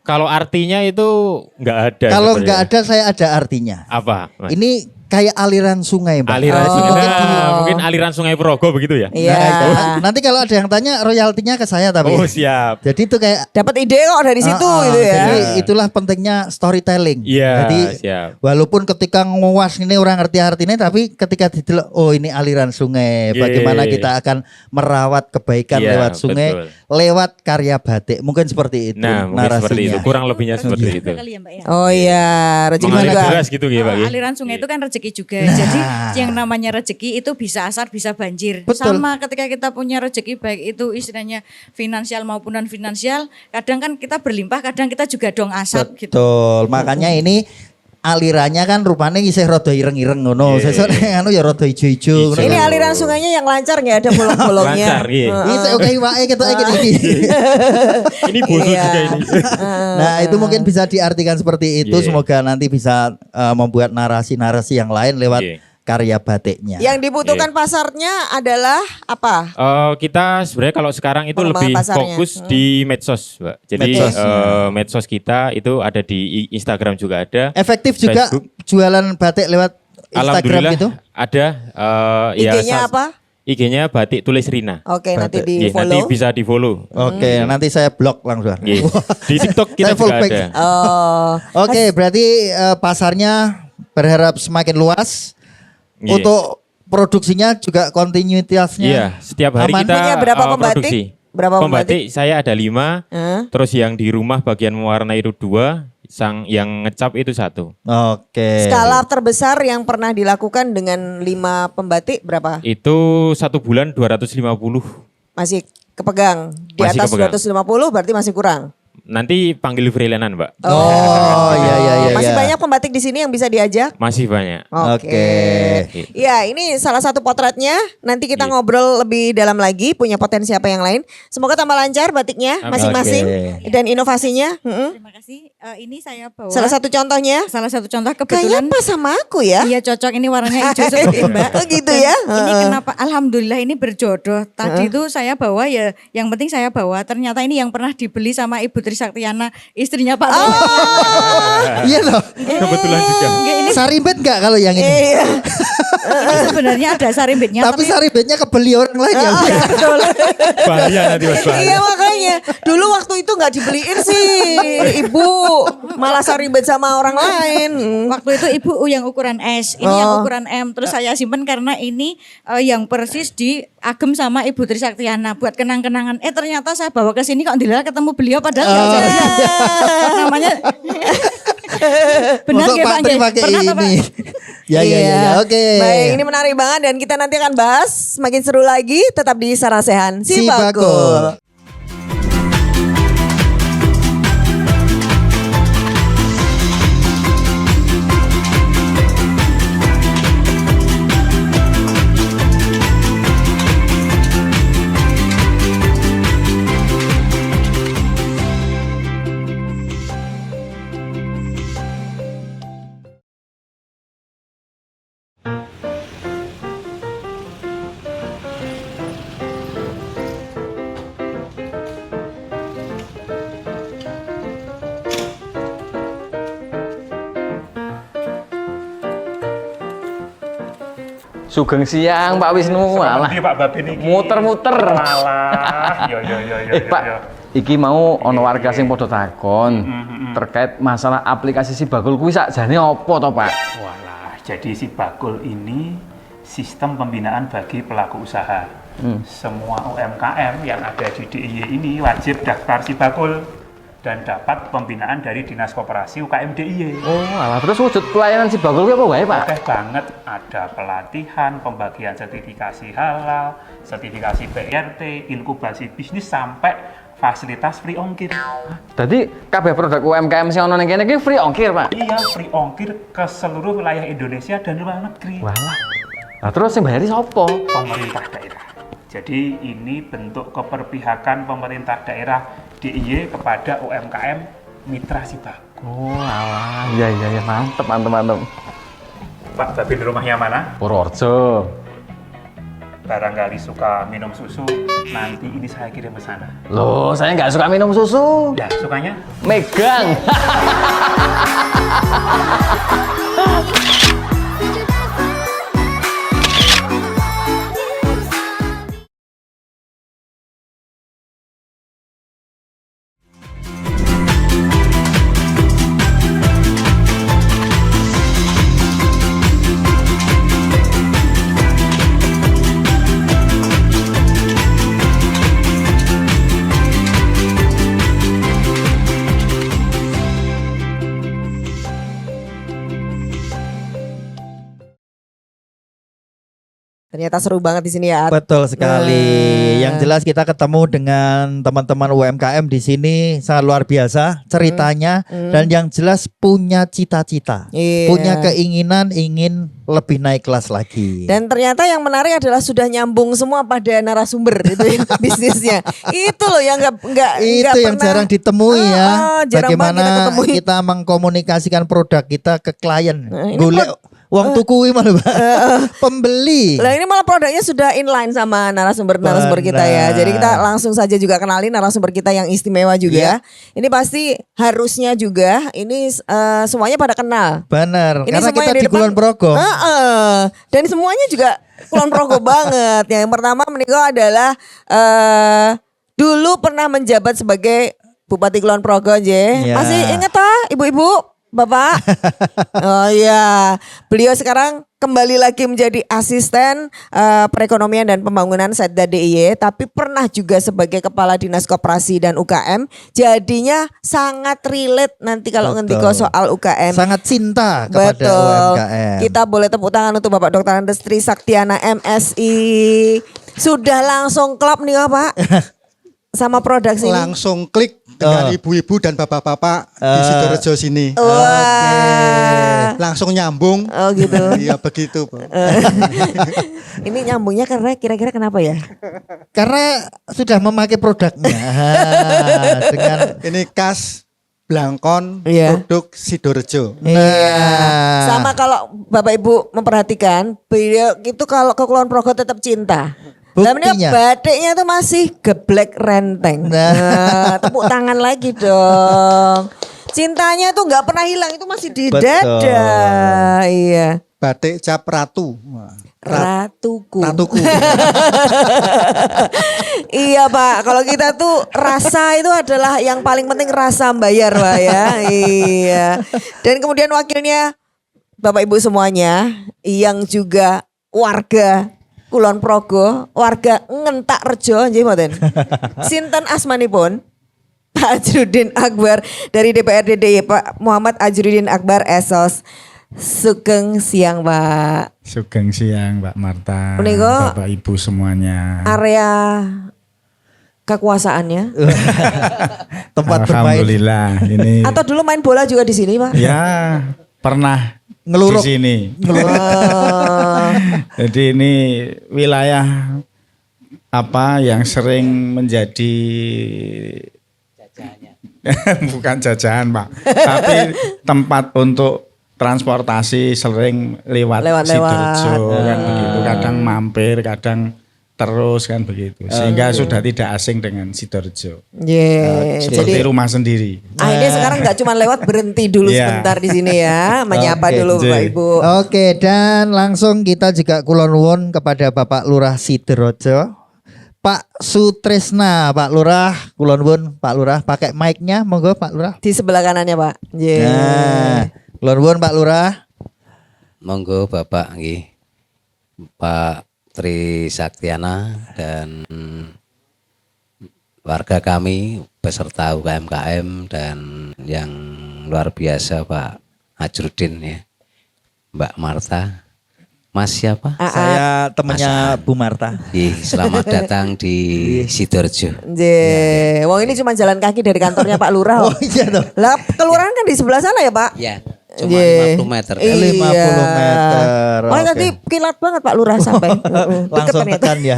Speaker 5: Kalau artinya itu nggak ada.
Speaker 1: Kalau
Speaker 5: sebenarnya.
Speaker 1: nggak ada saya ada artinya.
Speaker 5: Apa? Mas?
Speaker 1: Ini kayak aliran sungai, Mbak.
Speaker 5: Aliran
Speaker 2: Oh.
Speaker 5: sungai.
Speaker 1: Mungkin
Speaker 5: Mungkin aliran Sungai Progo begitu ya?
Speaker 2: Iya.
Speaker 1: nanti kalau ada yang tanya royaltinya ke saya tapi.
Speaker 5: Oh, siap.
Speaker 1: Jadi itu kayak
Speaker 2: Dapat ide kok dari situ gitu ya.
Speaker 1: Jadi itulah pentingnya storytelling.
Speaker 5: Iya,
Speaker 1: Jadi
Speaker 5: siap.
Speaker 1: walaupun ketika nguas ini orang ngerti artinya tapi ketika didelok oh ini aliran sungai.
Speaker 5: Iya.
Speaker 1: Bagaimana kita akan merawat kebaikan
Speaker 5: Iya,
Speaker 1: lewat sungai,
Speaker 5: betul.
Speaker 1: lewat karya batik. Mungkin seperti itu
Speaker 5: Nah, mungkin
Speaker 1: narasinya.
Speaker 5: seperti itu. Kurang lebihnya seperti itu.
Speaker 6: Kali ya Mbak ya.
Speaker 2: Oh iya, rezeki
Speaker 5: Mengalir
Speaker 2: juga.
Speaker 5: deras gitu ya, Pak. ya?
Speaker 6: Aliran sungai itu kan rezeki juga. Jadi yang namanya rezeki itu bisa asar bisa banjir.
Speaker 1: Betul.
Speaker 6: Sama ketika kita punya rezeki baik itu istilahnya finansial maupun non finansial, kadang kan kita berlimpah, kadang kita juga dong asap gitu.
Speaker 1: Betul. Makanya ini alirannya kan rupanya isih rada ireng-ireng ngono.
Speaker 5: Iya.
Speaker 1: Sesuk anu ya rada ijo-ijo ngono.
Speaker 2: Ini aliran sungainya yang lancar nggak ada bolong-bolongnya.
Speaker 5: Lancar, iya.
Speaker 1: Iki sik oke wae ketok iki.
Speaker 5: Ini bodoh
Speaker 2: Iya.
Speaker 5: juga ini.
Speaker 1: Nah, itu mungkin bisa diartikan seperti itu.
Speaker 5: Iya.
Speaker 1: Semoga nanti bisa membuat narasi-narasi yang lain lewat
Speaker 5: Iya.
Speaker 1: karya batiknya.
Speaker 2: Yang dibutuhkan pasarnya adalah apa?
Speaker 5: Kita sebenarnya kalau sekarang itu
Speaker 2: Pengembangan
Speaker 5: lebih
Speaker 2: pasarnya.
Speaker 5: fokus di medsos, Mbak. Jadi
Speaker 1: Medsos.
Speaker 5: medsos kita itu ada di Instagram juga ada.
Speaker 1: Efektif juga
Speaker 5: Facebook.
Speaker 1: jualan batik lewat Instagram
Speaker 5: Alhamdulillah
Speaker 1: gitu.
Speaker 5: ada.
Speaker 2: IG-nya apa?
Speaker 5: IG-nya Batik Tulis Rina.
Speaker 2: Oke, nanti
Speaker 1: Batik.
Speaker 2: di
Speaker 5: Iya, nanti
Speaker 2: follow.
Speaker 5: bisa di follow.
Speaker 1: Oke, nanti saya blok langsung.
Speaker 5: Iya. Di TikTok
Speaker 1: Saya
Speaker 5: kita
Speaker 1: full
Speaker 5: juga
Speaker 1: back.
Speaker 5: ada.
Speaker 2: Oh,
Speaker 1: Oke, berarti pasarnya berharap semakin luas.
Speaker 5: Iya.
Speaker 1: Untuk produksinya juga kontinuitasnya.
Speaker 5: Iya, setiap hari
Speaker 1: aman.
Speaker 5: kita
Speaker 2: Punya berapa pembatik?
Speaker 5: produksi.
Speaker 2: Berapa
Speaker 5: pembatik? Saya ada 5.
Speaker 2: Hah?
Speaker 5: Terus yang di rumah bagian mewarnai itu 2, yang ngecap itu 1.
Speaker 1: Oke.
Speaker 2: skala terbesar yang pernah dilakukan dengan 5 pembatik berapa?
Speaker 5: Itu 1 bulan 250.
Speaker 2: Masih kepegang. Di
Speaker 5: Masih
Speaker 2: atas
Speaker 5: kepegang.
Speaker 2: 250 berarti masih kurang.
Speaker 5: Nanti panggil freelance-an, Mbak.
Speaker 1: Oh, iya.
Speaker 2: Masih banyak pembatik di sini yang bisa diajak?
Speaker 5: Masih banyak.
Speaker 1: Oke.
Speaker 2: Ya, ini salah satu potretnya. Nanti kita
Speaker 5: Iya.
Speaker 2: ngobrol lebih dalam lagi, punya potensi apa yang lain. Semoga tambah lancar batiknya
Speaker 5: Amin.
Speaker 2: masing-masing
Speaker 1: Oke.
Speaker 2: dan inovasinya.
Speaker 6: Terima kasih. Ini saya bawa
Speaker 2: Salah satu contohnya,
Speaker 6: salah satu contoh
Speaker 2: kayaknya
Speaker 6: kebetulan.
Speaker 2: pas sama aku ya.
Speaker 6: Iya cocok, ini warnanya hijau seperti Mbak.
Speaker 2: Oh gitu ya.
Speaker 6: Ini kenapa? Alhamdulillah ini berjodoh. Tadi itu saya bawa ya, yang penting saya bawa. Ternyata ini yang pernah dibeli sama Ibu Trisakti Trisaktiana, istrinya Pak Bowo.
Speaker 1: Iya loh.
Speaker 5: Kebetulan juga.
Speaker 1: Saribet enggak kalau yang ini?
Speaker 2: Iya.
Speaker 6: Itu sebenarnya ada sarimbitnya,
Speaker 1: Tapi saribetnya kebeli orang lain ya.
Speaker 5: Bahaya nanti Mas, bahaya.
Speaker 2: Iya makanya dulu waktu itu nggak dibeliin sih ibu, malah saribet sama orang lain.
Speaker 6: Waktu itu ibu yang ukuran S, ini yang ukuran M. Terus saya simpen karena ini yang persis di agem sama Ibu Trisaktiana buat kenang-kenangan. Ternyata saya bawa ke sini kok dilihat ketemu beliau padahal nggak jadi. Namanya benar
Speaker 1: Masuk
Speaker 6: ya
Speaker 1: Pak
Speaker 6: Pak?
Speaker 1: Tri pakai
Speaker 6: Pernah toh, Pak?
Speaker 1: ini. Ya, oke.
Speaker 2: Baik, ini menarik banget dan kita nanti akan bahas semakin seru lagi tetap di Sarasehan
Speaker 1: Si
Speaker 2: Si
Speaker 1: Bakul.
Speaker 2: Bakul.
Speaker 7: Sugeng siang Pak Wisnu, alah.
Speaker 8: Pak Babin iki.
Speaker 7: Muter-muter.
Speaker 8: Alah, yo.
Speaker 7: Pak, iki mau ono warga sing padha takon terkait masalah aplikasi Si Bakul kuwi sakjane apa to, Pak?
Speaker 8: Walah, jadi Si Bakul ini sistem pembinaan bagi pelaku usaha. Semua UMKM yang ada di DIY ini wajib daftar Si Bakul dan dapat pembinaan dari Dinas Koperasi UKM DIY.
Speaker 7: Oh, alah terus wujud pelayanan Si Bakul kuwi apa wae, Pak?
Speaker 8: Oke banget, ada pelatihan, pembagian sertifikasi halal, sertifikasi BRT, inkubasi bisnis sampai fasilitas free ongkir.
Speaker 7: Dadi kabeh produk UMKM sing ono ning kene iki free ongkir, Pak.
Speaker 8: Iya, free ongkir ke seluruh wilayah Indonesia dan luar negeri.
Speaker 7: Walah. Nah, terus sing bayari sapa?
Speaker 8: Pemerintah daerah. Jadi ini bentuk keperpihakan pemerintah daerah DIY kepada UMKM mitra Si Bakul.
Speaker 7: Oh, alah. Iya, mantep.
Speaker 8: Pak Babin rumahnya mana?
Speaker 7: Purworejo.
Speaker 8: Barangkali suka minum susu, nanti ini saya kirim ke sana.
Speaker 7: Loh, saya nggak suka minum susu.
Speaker 8: Ya, sukanya?
Speaker 7: Megang.
Speaker 2: Ternyata seru banget di sini ya.
Speaker 1: Betul sekali. Yang jelas kita ketemu dengan teman-teman UMKM di sini sangat luar biasa ceritanya dan yang jelas punya cita-cita,
Speaker 2: Iya.
Speaker 1: punya keinginan ingin lebih naik kelas lagi.
Speaker 2: Dan ternyata yang menarik adalah sudah nyambung semua pada narasumber itu ya, bisnisnya. Itu loh yang nggak
Speaker 1: Itu yang
Speaker 2: pernah-
Speaker 1: jarang ditemui ya.
Speaker 2: jarang banget
Speaker 1: Bagaimana
Speaker 2: kita ketemui.
Speaker 1: kita mengkomunikasikan produk kita ke klien.
Speaker 2: ini
Speaker 1: Golek uang tuku malah Pak. Pembeli.
Speaker 2: Lah ini malah produknya sudah inline sama narasumber kita ya.
Speaker 1: Benar.
Speaker 2: Jadi kita langsung saja juga kenalin narasumber kita yang istimewa juga. Ini pasti harusnya juga ini semuanya pada kenal.
Speaker 1: Benar.
Speaker 2: Ini
Speaker 1: Karena
Speaker 2: semua
Speaker 1: kita
Speaker 2: yang
Speaker 1: di
Speaker 2: depan-
Speaker 1: Kulon Progo.
Speaker 2: Dan semuanya juga Kulon Progo banget. Yang pertama menikah adalah dulu pernah menjabat sebagai Bupati Kulon Progo aja.
Speaker 1: Ya.
Speaker 2: Masih ingat ibu-ibu? Bapak? Oh iya, beliau sekarang kembali lagi menjadi asisten perekonomian dan pembangunan Setda DIY, tapi pernah juga sebagai kepala dinas koperasi dan UKM. Jadinya sangat relate nanti kalau
Speaker 1: Betul.
Speaker 2: ngendiko soal UKM.
Speaker 1: Sangat cinta kepada UMKM.
Speaker 2: Kita boleh tepuk tangan untuk Bapak Dr. Andes Trisaktiana MSI. Sudah langsung klop nih Pak. Sama produk sini.
Speaker 9: Langsung klik dengan ibu-ibu dan bapak-bapak di Sidorejo sini.
Speaker 2: Wah.
Speaker 9: Langsung nyambung.
Speaker 2: Oh gitu.
Speaker 9: Iya begitu, Bu.
Speaker 2: Ini nyambungnya karena kira-kira kenapa ya?
Speaker 1: Karena sudah memakai produknya. Dengan
Speaker 9: Ini khas Blangkon
Speaker 2: Iya.
Speaker 9: produk Sidorejo.
Speaker 2: Sama kalau Bapak Ibu memperhatikan, beliau itu kalau ke Kulon Progo tetap cinta. Namanya
Speaker 1: Buktinya.
Speaker 2: batiknya tuh masih geblek renteng.
Speaker 1: Nah.
Speaker 2: Nah, tepuk tangan lagi dong. Cintanya tuh nggak pernah hilang, itu masih di
Speaker 1: Betul.
Speaker 2: dada. Iya.
Speaker 9: Batik cap ratu. Wah,
Speaker 2: Ratuku.
Speaker 9: Ratuku.
Speaker 2: Iya Pak, kalau kita tuh rasa itu adalah yang paling penting, rasa bayar Pak ya. Iya. Dan kemudian wakilnya Bapak Ibu semuanya yang juga warga Kulon Progo, warga Ngentak Rejo, nggih mboten. Sinten asmanipun? Pak Ajrudin Akbar dari DPRD DIY, Pak Muhammad Ajrudin Akbar Esos. Sugeng siang Pak.
Speaker 10: Sugeng siang Mbak Marta,
Speaker 2: Punika
Speaker 10: Bapak Ibu semuanya.
Speaker 2: area kekuasaannya.
Speaker 1: Tempat bermain.
Speaker 10: Alhamdulillah ini
Speaker 2: Atau dulu main bola juga di sini Pak?
Speaker 10: ya pernah
Speaker 1: Ngeluruk.
Speaker 10: di sini.
Speaker 2: Oh.
Speaker 10: Jadi ini wilayah apa yang sering menjadi bukan jajahan Pak, tapi tempat untuk transportasi sering lewat Sidoarjo kan begitu. Kadang mampir, kadang terus kan begitu. Sehingga sudah tidak asing dengan Sidoarjo. Seperti
Speaker 2: Jadi
Speaker 10: rumah sendiri.
Speaker 2: akhirnya sekarang nggak cuma lewat, berhenti dulu
Speaker 10: Iya.
Speaker 2: sebentar di sini ya, menyapa
Speaker 1: Oke.
Speaker 2: dulu Bapak Ibu.
Speaker 1: Oke, dan langsung kita juga kulon nuwun kepada Bapak Lurah Sidoarjo. Pak Sutrisna, Pak Lurah, kulon nuwun Pak Lurah, pakai mic-nya monggo Pak Lurah.
Speaker 2: Di sebelah kanannya Pak.
Speaker 1: Nah, kulon nuwun Pak Lurah.
Speaker 11: Monggo Bapak nggih. Pak Tri Saktiana dan warga kami beserta UKM-KM dan yang luar biasa Pak Ajrudin ya. Mbak Marta. Mas siapa?
Speaker 1: Saya temannya Bu Marta.
Speaker 11: Selamat datang di Sidoarjo.
Speaker 2: Nggih. Wong ini cuma jalan kaki dari kantornya Pak Lurah.
Speaker 1: Oh iya toh.
Speaker 2: Lah kelurahan kan di sebelah sana ya Pak?
Speaker 11: Ya, cuma
Speaker 2: Nggih.
Speaker 11: 50 meter.
Speaker 1: 50 meter.
Speaker 2: Oh
Speaker 1: Oke.
Speaker 2: tadi kilat banget Pak Lurah sampai. Deket
Speaker 1: Langsung
Speaker 2: ternyata.
Speaker 1: tekan ya.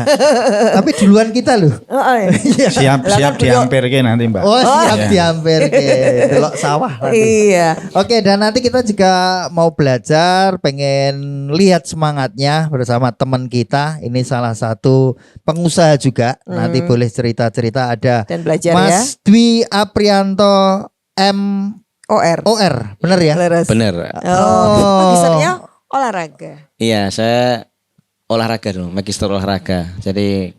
Speaker 1: Tapi duluan kita loh.
Speaker 2: Heeh.
Speaker 10: Siap
Speaker 2: Lah kan beliau-
Speaker 10: dihampirke nanti Mbak.
Speaker 1: Oh siap
Speaker 10: Ya.
Speaker 1: dihampir ke delok sawah nanti.
Speaker 2: Iya.
Speaker 1: Oke, dan nanti kita juga mau belajar, pengen lihat semangatnya bersama teman kita. Ini salah satu pengusaha juga. Nanti boleh cerita-cerita, ada
Speaker 2: Dan belajar
Speaker 1: Mas Dwi Aprianto
Speaker 2: OR.
Speaker 1: bener ya?
Speaker 2: Leres.
Speaker 11: Bener.
Speaker 2: Oh, magisternya olahraga.
Speaker 11: Iya, saya olahraga dulu, magister olahraga. Jadi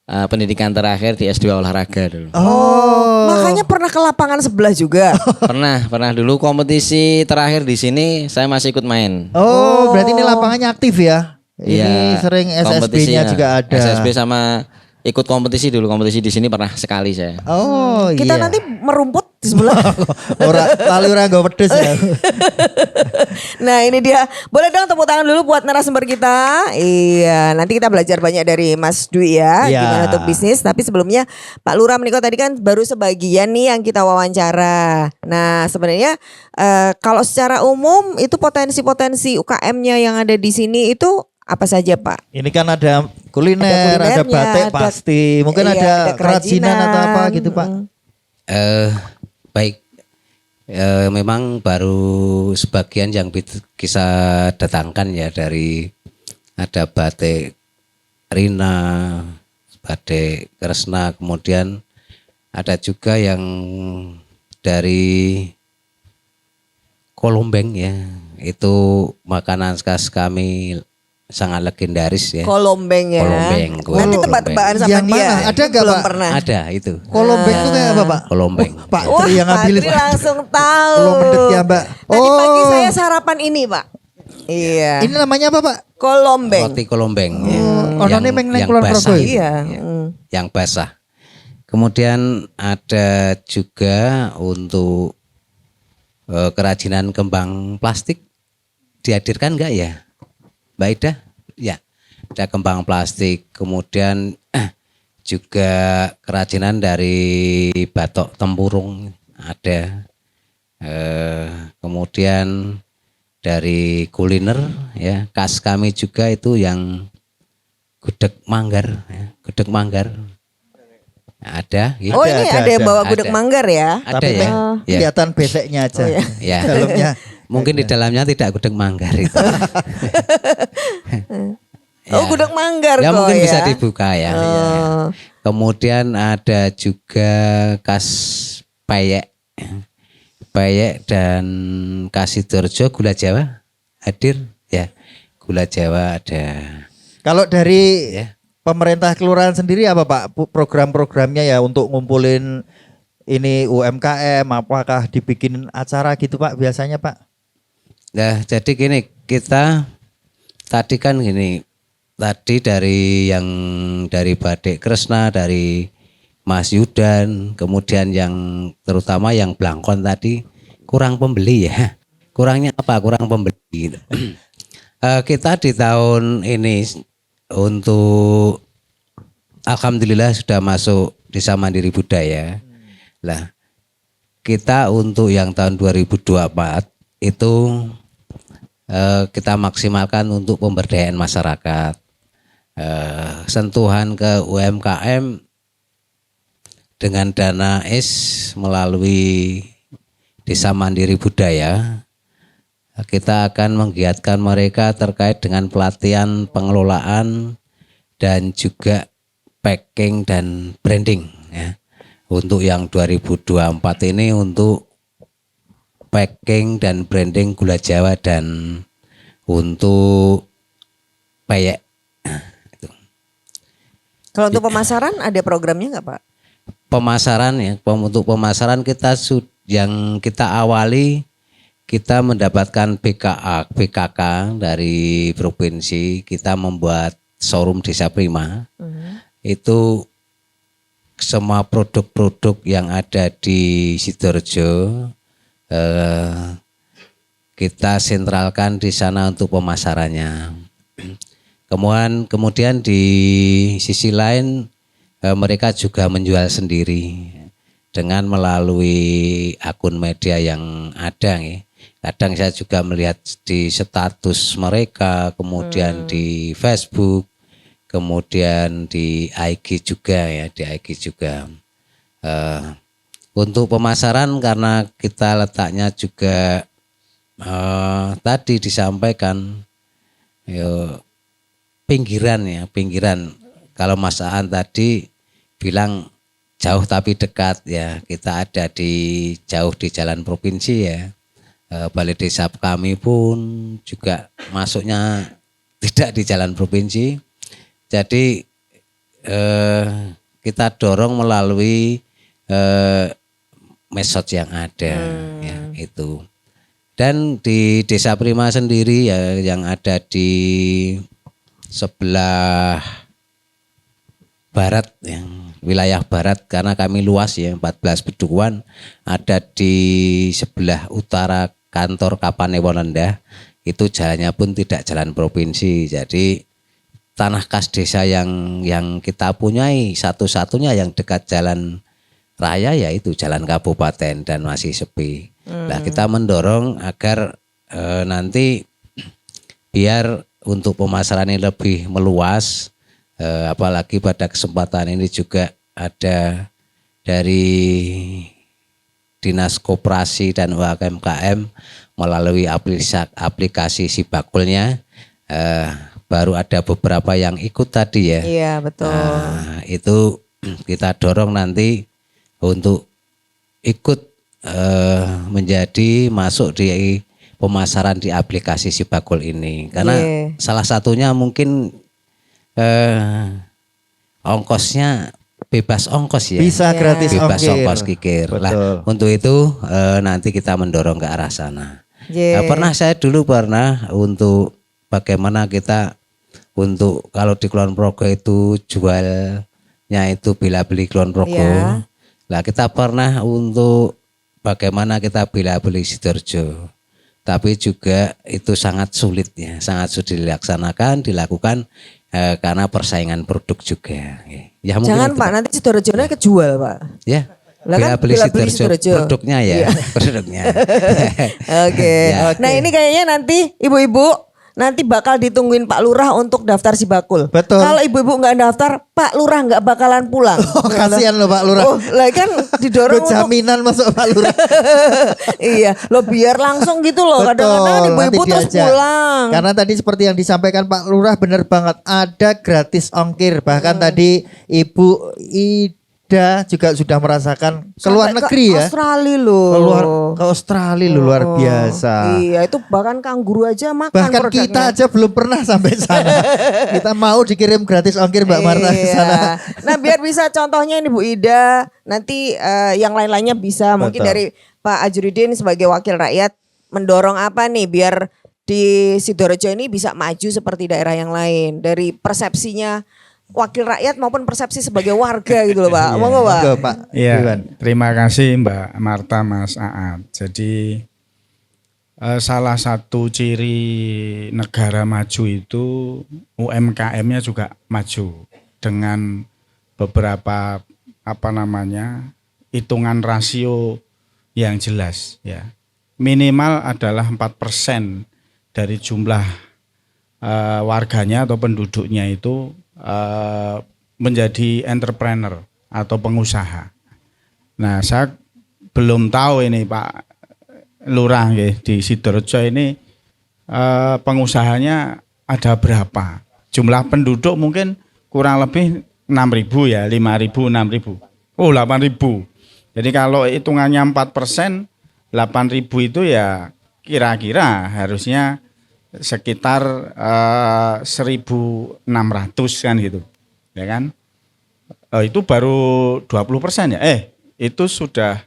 Speaker 11: pendidikan terakhir di S2 olahraga dulu.
Speaker 1: Oh,
Speaker 2: Makanya pernah ke lapangan sebelah juga.
Speaker 11: Pernah dulu kompetisi terakhir di sini saya masih ikut main.
Speaker 1: Oh, berarti ini lapangannya aktif ya? Ini
Speaker 11: Iya,
Speaker 1: sering SSB-nya
Speaker 11: kompetisinya.
Speaker 1: juga ada.
Speaker 11: SSB sama ikut kompetisi dulu, kompetisi di sini pernah sekali saya.
Speaker 1: Oh,
Speaker 2: Kita
Speaker 1: iya.
Speaker 2: nanti merumput di sebelah.
Speaker 1: Ora gak pedes ya.
Speaker 2: Nah ini dia. Boleh dong tepuk tangan dulu buat narasumber kita. Iya, nanti kita belajar banyak dari Mas Dwi ya.
Speaker 1: Iya.
Speaker 2: Gimana untuk bisnis. Tapi sebelumnya Pak Lurah Meniko tadi kan baru sebagian nih yang kita wawancara. Nah sebenarnya kalau secara umum itu potensi-potensi UKM-nya yang ada di sini itu apa saja Pak?
Speaker 1: Ini kan ada kuliner, ada
Speaker 2: kulinernya,
Speaker 1: batik
Speaker 2: ada-
Speaker 1: pasti. Mungkin
Speaker 2: iya,
Speaker 1: ada
Speaker 2: ada
Speaker 1: kerajinan atau apa
Speaker 2: kerajinan.
Speaker 1: gitu Pak.
Speaker 11: Baik, memang baru sebagian yang bisa datangkan ya dari ada batik Rina, batik Kresna, kemudian ada juga yang dari Kolombeng ya, itu makanan khas kami sangat legendaris ya.
Speaker 2: Kolombeng ya.
Speaker 11: Kolombeng,
Speaker 2: Nanti
Speaker 11: Kolombeng.
Speaker 2: tebak-tebakan sama
Speaker 1: Yang
Speaker 2: dia.
Speaker 1: mana? Ada nggak,
Speaker 2: Belum
Speaker 1: Pak?
Speaker 2: pernah.
Speaker 11: Ada itu,
Speaker 1: Kolombeng itu kayak apa Pak?
Speaker 11: Kolombeng.
Speaker 1: Pak
Speaker 2: Wah,
Speaker 1: Tri yang
Speaker 2: Pak
Speaker 1: ngambilin.
Speaker 2: Tri langsung tahu.
Speaker 1: Belum mendet ya Mbak.
Speaker 2: Tadi pagi saya sarapan ini Pak. Iya.
Speaker 1: Ini namanya apa Pak?
Speaker 2: Kolombeng.
Speaker 11: Roti Kolombeng. ya.
Speaker 1: Oh, nontonnya meng neng Kulon
Speaker 11: basah.
Speaker 1: Progo ya?
Speaker 2: Iya.
Speaker 11: Yang basah. Kemudian ada juga untuk kerajinan kembang plastik, dihadirkan enggak ya Mbak Ida? Ya, ada kembang plastik. Kemudian juga kerajinan dari batok tempurung ada. Kemudian dari kuliner ya, khas kami juga itu yang gudeg manggar ya. Gudeg manggar ada gitu.
Speaker 2: Oh ini ada yang bawa gudeg
Speaker 11: Ada.
Speaker 2: manggar ya?
Speaker 11: Ada
Speaker 1: Tapi
Speaker 11: ya. Ya.
Speaker 1: kelihatan beseknya aja.
Speaker 2: Oh, iya.
Speaker 11: Ya.
Speaker 1: Dalamnya.
Speaker 11: Mungkin di dalamnya tidak gudeg manggar itu.
Speaker 2: Oh, gudeg Manggar
Speaker 11: Ya
Speaker 2: kok
Speaker 11: mungkin
Speaker 2: ya.
Speaker 11: bisa dibuka ya. Ya. Kemudian ada juga khas peyek. Peyek dan Kasidoarjo gula Jawa hadir ya. Gula Jawa ada.
Speaker 1: Kalau dari pemerintah kelurahan sendiri apa Pak program-programnya ya untuk ngumpulin ini UMKM, apakah dibikin acara gitu Pak biasanya Pak?
Speaker 11: Nah, jadi gini, kita tadi kan gini, tadi dari Badik Kresna, dari Mas Yudan, kemudian yang terutama yang Blangkon tadi kurang pembeli ya. Kurangnya apa? Kurang pembeli. Kita di tahun ini untuk alhamdulillah sudah masuk Desa Mandiri Budaya. Lah, kita untuk yang tahun 2024 itu kita maksimalkan untuk pemberdayaan masyarakat, sentuhan ke UMKM dengan dana melalui Desa Mandiri Budaya. Kita akan menggiatkan mereka terkait dengan pelatihan pengelolaan dan juga packing dan branding ya. Untuk yang 2024 ini untuk packing dan branding gula Jawa dan untuk peyek.
Speaker 2: Kalau untuk pemasaran ada programnya nggak Pak?
Speaker 11: Pemasaran ya, untuk pemasaran yang kita awali, kita mendapatkan BKK dari provinsi, kita membuat showroom Desa Prima. Itu semua produk-produk yang ada di Sidoarjo kita sentralkan di sana untuk pemasarannya. Kemudian di sisi lain mereka juga menjual sendiri dengan melalui akun media yang ada. Kadang saya juga melihat di status mereka, kemudian di Facebook, kemudian di IG juga ya, di IG juga. Untuk pemasaran karena kita letaknya juga tadi disampaikan pinggiran. Kalau Mas Aan tadi bilang jauh tapi dekat ya, kita ada jauh di jalan provinsi ya. Balai desa kami pun juga masuknya tidak di jalan provinsi. Jadi kita dorong melalui medsos yang ada ya itu. Dan di Desa Prima sendiri ya yang ada di sebelah barat yang wilayah barat karena kami luas ya 14 bedukuan, ada di sebelah utara kantor Kapanewon Endah, itu jalannya pun tidak jalan provinsi. Jadi tanah kas desa yang kita punyai satu-satunya yang dekat jalan raya yaitu jalan kabupaten dan masih sepi. Nah, kita mendorong agar nanti biar untuk pemasaran ini lebih meluas, apalagi pada kesempatan ini juga ada dari Dinas Koperasi dan UMKM melalui aplikasi Sibakulnya, baru ada beberapa yang ikut tadi ya.
Speaker 2: Iya betul.
Speaker 11: Itu kita dorong nanti untuk ikut menjadi masuk di pemasaran di aplikasi Sibakul ini, karena salah satunya mungkin ongkosnya bebas ongkos ya,
Speaker 1: bisa gratis
Speaker 11: bebas ongkos kikir.
Speaker 1: Betul.
Speaker 11: Lah untuk itu nanti kita mendorong ke arah sana. Saya dulu pernah untuk bagaimana kita untuk kalau di Kulon Progo itu jualnya itu bila beli Kulon Progo. Lah kita pernah untuk bagaimana kita bila beli Sidoarjo. Tapi juga itu sangat sulit ya, sangat sulit dilakukan karena persaingan produk juga. Ya,
Speaker 2: jangan Pak, nanti Sidoarjo-nya kejual Pak.
Speaker 11: Ya,
Speaker 2: bila
Speaker 11: beli Sidoarjo produknya ya, produknya.
Speaker 2: Oke. Nah ini kayaknya nanti ibu-ibu nanti bakal ditungguin Pak Lurah untuk daftar sibakul.
Speaker 1: Betul.
Speaker 2: Kalau ibu-ibu nggak daftar, Pak Lurah nggak bakalan pulang.
Speaker 1: Oh, kasihan loh Pak Lurah.
Speaker 2: Oh, lah kan didorong untuk
Speaker 1: jaminan masuk Pak Lurah.
Speaker 2: iya, lo biar langsung gitu loh. Kadang-kadang ibu-ibu
Speaker 1: nanti
Speaker 2: terus
Speaker 1: diajak.
Speaker 2: pulang.
Speaker 1: Karena tadi seperti yang disampaikan Pak Lurah benar banget, ada gratis ongkir. Bahkan tadi Ibu Ida juga sudah merasakan keluar
Speaker 2: Sampai
Speaker 1: negeri
Speaker 2: ke
Speaker 1: ya.
Speaker 2: Australia loh.
Speaker 1: Ke Australia loh, luar biasa.
Speaker 2: Iya, itu bahkan kanguru aja makan
Speaker 1: Bahkan
Speaker 2: produknya.
Speaker 1: kita aja belum pernah sampai sana. Kita mau dikirim gratis ongkir Mbak Marta ke sana.
Speaker 2: Nah, biar bisa contohnya ini Bu Ida, nanti yang lain-lainnya bisa mungkin
Speaker 1: Betul.
Speaker 2: dari Pak Ajuridin sebagai wakil rakyat mendorong apa nih biar di Sidoarjo ini bisa maju seperti daerah yang lain dari persepsinya wakil rakyat maupun persepsi sebagai warga gitu loh Pak. Monggo Pak.
Speaker 1: Monggo, Pak.
Speaker 10: Iya,
Speaker 1: Iwan.
Speaker 10: terima kasih Mbak Marta, Mas Aat. Jadi salah satu ciri negara maju itu UMKM-nya juga maju dengan beberapa hitungan rasio yang jelas ya. Minimal adalah 4% dari jumlah warganya atau penduduknya itu menjadi entrepreneur atau pengusaha. Nah, saya belum tahu ini Pak Lurah ya, di Sidoarjo ini pengusahanya ada berapa? Jumlah penduduk mungkin kurang lebih 6.000 ya, 5.000, 6.000. Oh, 8.000. Jadi kalau hitungannya 4%, 8.000 itu ya kira-kira harusnya sekitar 1.600 kan gitu, ya kan? Itu baru 20% ya? Itu sudah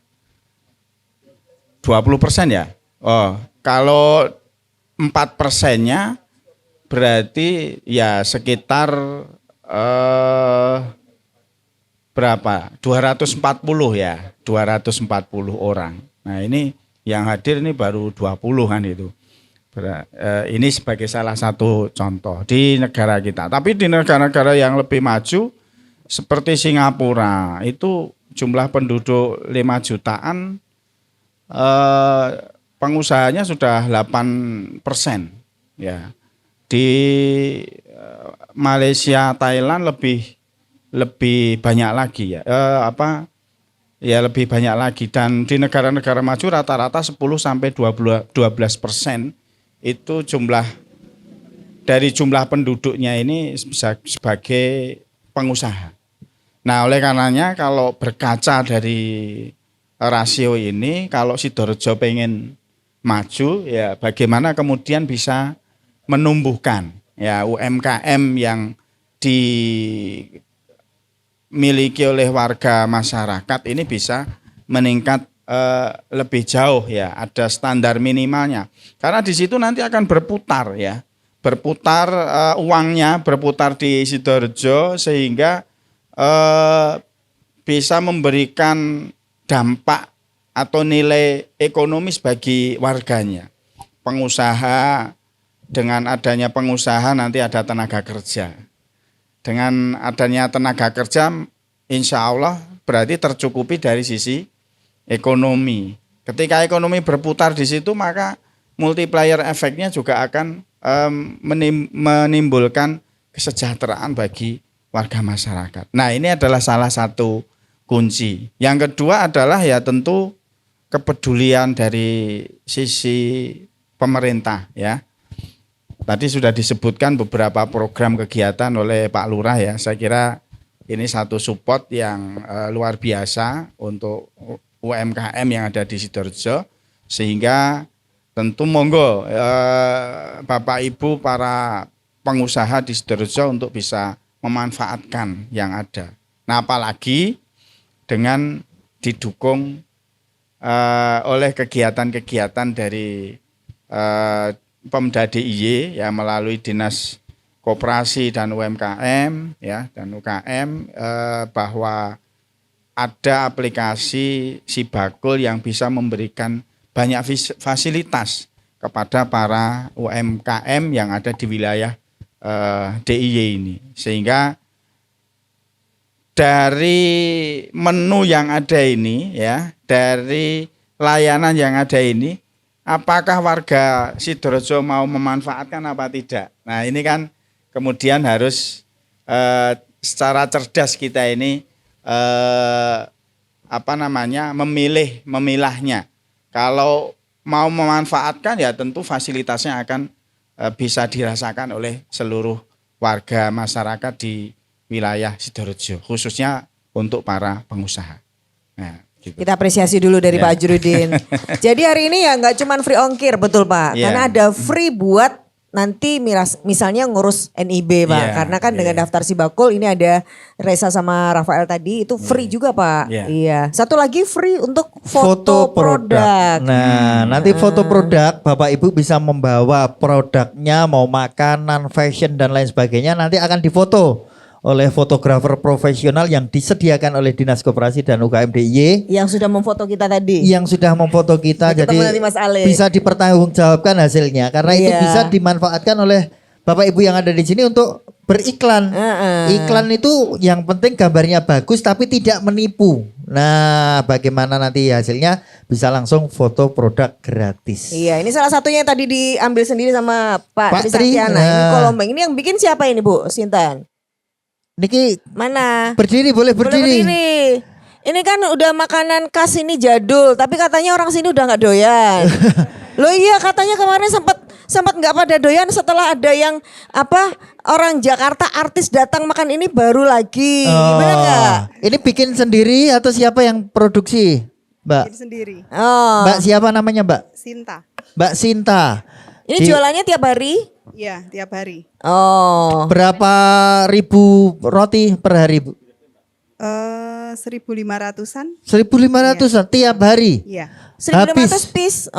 Speaker 10: 20% ya? Oh, kalau 4%-nya berarti ya sekitar berapa? 240 ya, 240 orang. Nah ini yang hadir ini baru 20 kan itu. Ini sebagai salah satu contoh di negara kita. Tapi di negara-negara yang lebih maju seperti Singapura itu jumlah penduduk 5 jutaan, pengusahanya sudah 8% ya. Di Malaysia, Thailand lebih banyak lagi ya. Lebih banyak lagi, dan di negara-negara maju rata-rata 10-12% itu dari jumlah penduduknya ini bisa sebagai pengusaha. Nah, oleh karenanya kalau berkaca dari rasio ini, kalau Sidoarjo pengen maju ya bagaimana kemudian bisa menumbuhkan ya UMKM yang dimiliki oleh warga masyarakat ini bisa meningkat lebih jauh ya, ada standar minimalnya. Karena di situ nanti akan berputar ya. Berputar uangnya, berputar di Sidoarjo sehingga bisa memberikan dampak atau nilai ekonomis bagi warganya. Pengusaha, dengan adanya pengusaha nanti ada tenaga kerja. Dengan adanya tenaga kerja insya Allah berarti tercukupi dari sisi ekonomi. Ketika ekonomi berputar di situ maka multiplier efeknya juga akan menimbulkan kesejahteraan bagi warga masyarakat. Nah, ini adalah salah satu kunci. Yang kedua adalah ya tentu kepedulian dari sisi pemerintah ya. Tadi sudah disebutkan beberapa program kegiatan oleh Pak Lurah ya. Saya kira ini satu support yang luar biasa untuk UMKM yang ada di Sidoarjo, sehingga tentu monggo Bapak Ibu para pengusaha di Sidoarjo untuk bisa memanfaatkan yang ada. Nah, apalagi dengan didukung oleh kegiatan-kegiatan dari Pemda DIY ya melalui Dinas Koperasi dan UMKM ya dan UKM bahwa ada aplikasi Sibakul yang bisa memberikan banyak fasilitas kepada para UMKM yang ada di wilayah DIY ini, sehingga dari menu yang ada ini ya, dari layanan yang ada ini apakah warga Sidorejo mau memanfaatkan apa tidak. Nah ini kan kemudian harus secara cerdas kita ini memilahnya. Kalau mau memanfaatkan ya tentu fasilitasnya akan bisa dirasakan oleh seluruh warga masyarakat di wilayah Sidorejo, khususnya untuk para pengusaha. Nah, gitu.
Speaker 2: Kita apresiasi dulu dari Pak Ajrudin. Jadi hari ini ya nggak cuma free ongkir, betul Pak, karena ada free buat nanti misalnya ngurus NIB Pak, karena kan dengan daftar Sibakul ini ada Reza sama Rafael tadi itu free juga Pak. Iya. Satu lagi free untuk foto produk.
Speaker 1: Nah, nanti foto produk Bapak Ibu bisa membawa produknya, mau makanan, fashion dan lain sebagainya, nanti akan difoto oleh fotografer profesional yang disediakan oleh Dinas Koperasi dan UKM DIY
Speaker 2: yang sudah memfoto kita tadi.
Speaker 1: Yang sudah memfoto kita, jadi bisa dipertanggungjawabkan hasilnya karena itu bisa dimanfaatkan oleh Bapak Ibu yang ada di sini untuk beriklan. Iklan itu yang penting gambarnya bagus tapi tidak menipu. Nah, bagaimana nanti hasilnya bisa langsung foto produk gratis.
Speaker 2: Iya, ini salah satunya yang tadi diambil sendiri sama Pak Tri Saktiana. Ini Kolombeng. Ini yang bikin siapa ini Bu Sintan?
Speaker 1: Niki
Speaker 2: mana?
Speaker 1: Boleh berdiri.
Speaker 2: Ini kan udah makanan khas ini jadul, tapi katanya orang sini udah nggak doyan. Loh iya, katanya kemarin sempat nggak pada doyan setelah ada yang orang Jakarta artis datang makan ini baru lagi. Benar nggak?
Speaker 1: Ini bikin sendiri atau siapa yang produksi, Mbak?
Speaker 12: Bikin sendiri.
Speaker 1: Mbak siapa namanya Mbak?
Speaker 12: Sinta.
Speaker 1: Mbak Sinta.
Speaker 2: Ini jualannya tiap hari?
Speaker 12: Iya, tiap hari.
Speaker 1: Berapa ribu roti per hari, Bu?
Speaker 12: 1.500-an.
Speaker 1: 1.500-an tiap hari?
Speaker 12: Iya.
Speaker 2: 1.500 piece?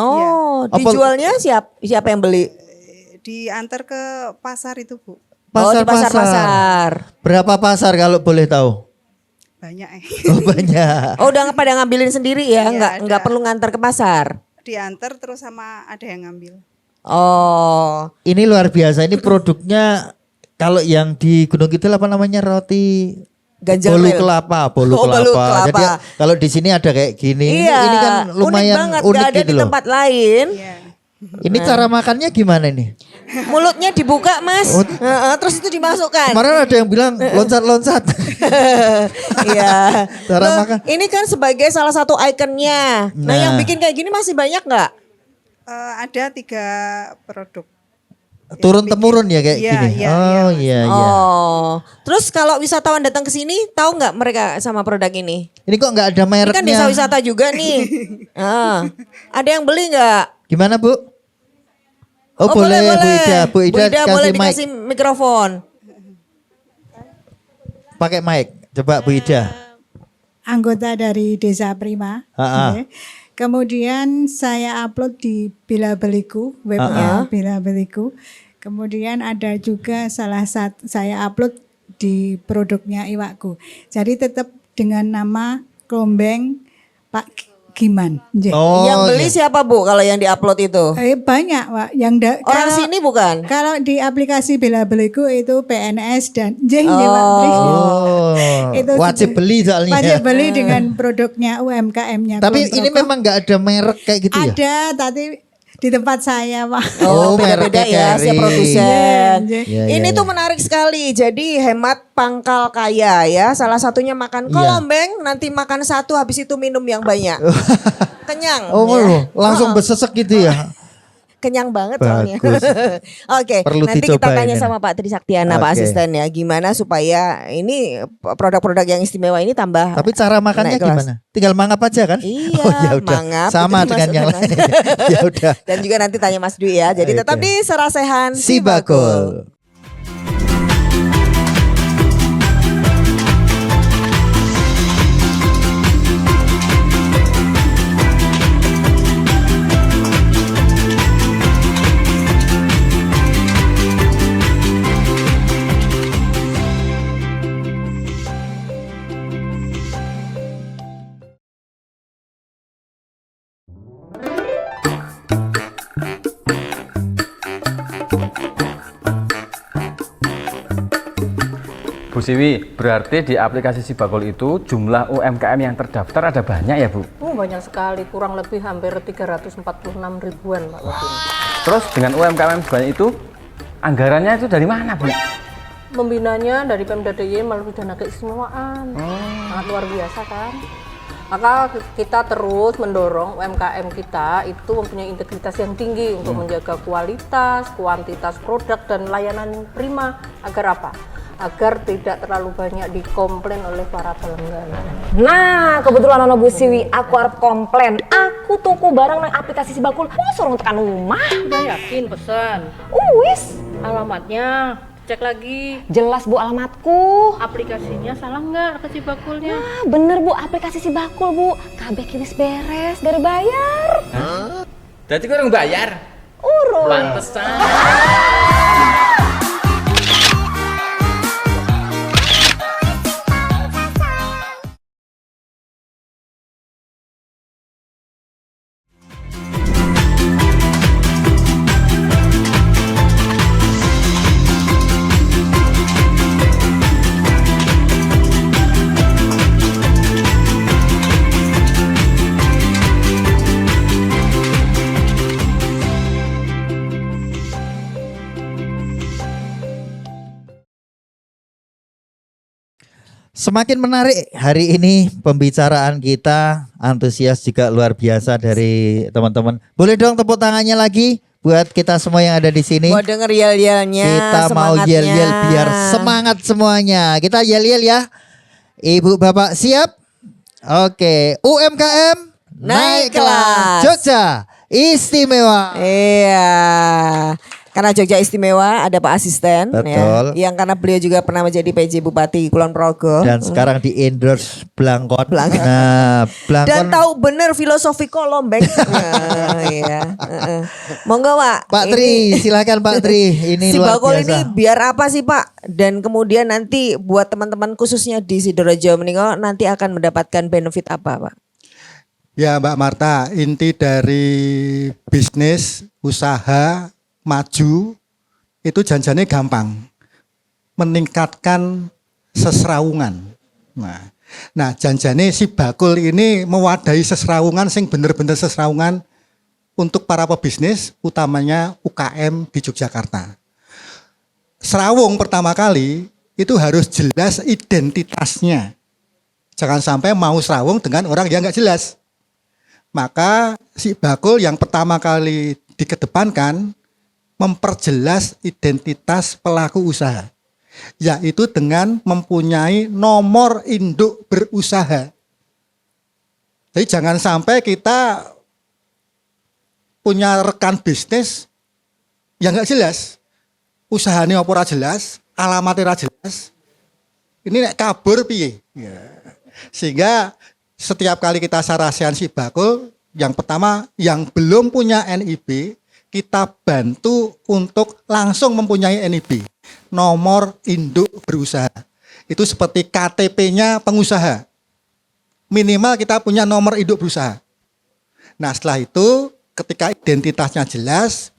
Speaker 2: Dijualnya siapa yang beli?
Speaker 12: Diantar ke pasar itu, Bu.
Speaker 2: Di pasar-pasar.
Speaker 1: Berapa pasar kalau boleh tahu?
Speaker 12: Banyak.
Speaker 1: Banyak.
Speaker 2: Udah pada ngambilin sendiri ya? Nggak perlu ngantar ke pasar?
Speaker 12: Diantar terus sama ada yang ngambil.
Speaker 1: Ini luar biasa. Ini produknya kalau yang di Gunung Kidul apa namanya, roti bolu kelapa. Jadi kalau di sini ada kayak gini.
Speaker 2: Iya,
Speaker 1: ini kan lumayan unik
Speaker 2: ada
Speaker 1: gitu
Speaker 2: di
Speaker 1: loh.
Speaker 2: tempat lain.
Speaker 1: Ini cara makannya gimana nih?
Speaker 2: Mulutnya dibuka Mas, terus itu dimasukkan.
Speaker 1: Kemarin ada yang bilang loncat-loncat.
Speaker 2: Iya.
Speaker 1: Cara makan.
Speaker 2: Ini kan sebagai salah satu ikonnya. Nah, yang bikin kayak gini masih banyak nggak?
Speaker 12: Ada 3 produk.
Speaker 1: Turun temurun ya kayak gini. Iya.
Speaker 2: Terus kalau wisatawan datang ke sini, tahu nggak mereka sama produk ini?
Speaker 1: Ini kok nggak ada mereknya?
Speaker 2: Ini kan desa wisata juga nih. Ada yang beli nggak?
Speaker 1: Gimana Bu? Boleh. Bu Ida
Speaker 2: boleh
Speaker 1: kasih
Speaker 2: dikasih mikrofon.
Speaker 1: Pakai mic. Coba Bu Ida.
Speaker 3: Anggota dari Desa Prima. Kemudian saya upload di Bila Beliku, webnya Bila Beliku. Kemudian ada juga salah satu saya upload di produknya Iwakku. Jadi tetap dengan nama Klombeng Pak Giman.
Speaker 2: Yang beli siapa Bu kalau yang diupload itu?
Speaker 3: Banyak Pak.
Speaker 2: Orang sini bukan?
Speaker 3: Kalau di aplikasi Bila Beliku itu PNS dan
Speaker 1: itu wajib beli soalnya.
Speaker 3: Wajib beli dengan produknya UMKM-nya.
Speaker 1: Tapi ini memang nggak ada merek kayak gitu ya?
Speaker 3: Ada, tapi di tempat saya Pak.
Speaker 2: Beda-beda ya si produsen. Ini tuh
Speaker 1: ya.
Speaker 2: menarik sekali. Jadi hemat pangkal kaya ya. Salah satunya makan Kolombeng, nanti makan satu habis itu minum yang banyak. Kenyang.
Speaker 1: Langsung besesek gitu ya.
Speaker 2: Kenyang banget soalnya. Oke, nanti kita tanya sama Pak Tri Saktiana, Pak Asisten ya, gimana supaya ini produk-produk yang istimewa ini tambah.
Speaker 1: Tapi cara makannya gimana? Tinggal mangap aja kan?
Speaker 2: Iya, mangap.
Speaker 1: Sama dengan yang lain. Ya udah.
Speaker 2: Dan juga nanti tanya Mas Dwi ya. Jadi tetap di Serasehan
Speaker 1: Sibakul.
Speaker 7: Bu Siwi, berarti di aplikasi Sibakul itu jumlah UMKM yang terdaftar ada banyak ya Bu?
Speaker 13: Banyak sekali, kurang lebih hampir 346 ribuan Pak Wadin.
Speaker 7: Terus dengan UMKM sebanyak itu, anggarannya itu dari mana Bu?
Speaker 13: Membinanya dari Pemda DIY melalui dana keistimewaan. Sangat luar biasa kan. Maka kita terus mendorong UMKM kita itu mempunyai integritas yang tinggi untuk menjaga kualitas, kuantitas produk dan layanan prima. Agar apa? Agar tidak terlalu banyak dikomplain oleh para pelanggan.
Speaker 14: Nah, kebetulan ana Bu Siwi, aku arep komplain. Aku tuku barang nang aplikasi Si Bakul, kok suruh tekan rumah.
Speaker 13: Udah yakin pesan?
Speaker 14: Wis,
Speaker 13: Alamatnya cek lagi.
Speaker 14: jelas Bu alamatku.
Speaker 13: Aplikasinya salah nggak ke Si Bakulnya?
Speaker 14: Ah, bener Bu, aplikasi Si Bakul Bu. Kabeh wis beres, dari bayar.
Speaker 7: Berarti kurang bayar?
Speaker 14: Urung.
Speaker 7: Pantesan.
Speaker 1: Semakin menarik hari ini pembicaraan kita, antusias juga luar biasa dari teman-teman. Boleh dong tepuk tangannya lagi buat kita semua yang ada di sini.
Speaker 2: Mau denger yel-yelnya,
Speaker 1: Kita mau
Speaker 2: semangatnya.
Speaker 1: yel-yel biar semangat semuanya. Kita yel-yel ya. Ibu Bapak siap? Oke, UMKM naik kelas. Jogja istimewa.
Speaker 2: Iya. Karena Jogja istimewa ada Pak Asisten
Speaker 1: Betul.
Speaker 2: ya. Yang karena beliau juga pernah menjadi PJ Bupati Kulon Progo.
Speaker 1: Dan sekarang di endorse Blangkon. Nah, Blangkon.
Speaker 2: Dan tahu bener filosofi Kolombek. Iya. Monggo Pak.
Speaker 1: Tri, silakan Pak Tri. Ini
Speaker 2: Si
Speaker 1: luar
Speaker 2: Bakul
Speaker 1: biasa.
Speaker 2: ini biar apa sih Pak? Dan kemudian nanti buat teman-teman khususnya di Sidoarjo menika nanti akan mendapatkan benefit apa Pak?
Speaker 9: Ya Mbak Marta, inti dari bisnis, usaha, maju, itu janjinya gampang. Meningkatkan sesrawungan. Nah janjinya Si Bakul ini mewadahi sesrawungan, sing bener-bener sesrawungan untuk para pebisnis, utamanya UKM di Yogyakarta. Serawung pertama kali, itu harus jelas identitasnya. Jangan sampai mau serawung dengan orang yang nggak jelas. Maka Si Bakul yang pertama kali dikedepankan memperjelas identitas pelaku usaha, yaitu dengan mempunyai nomor induk berusaha. Jadi jangan sampai kita punya rekan bisnis yang nggak jelas, usahanya apa ora jelas, alamatnya ora jelas, ini nek kabur piye? Sehingga setiap kali kita sarasian Si Bakul, yang pertama yang belum punya NIB, kita bantu untuk langsung mempunyai NIB, nomor induk berusaha. Itu seperti KTP-nya pengusaha. Minimal kita punya nomor induk berusaha. Nah setelah itu ketika identitasnya jelas,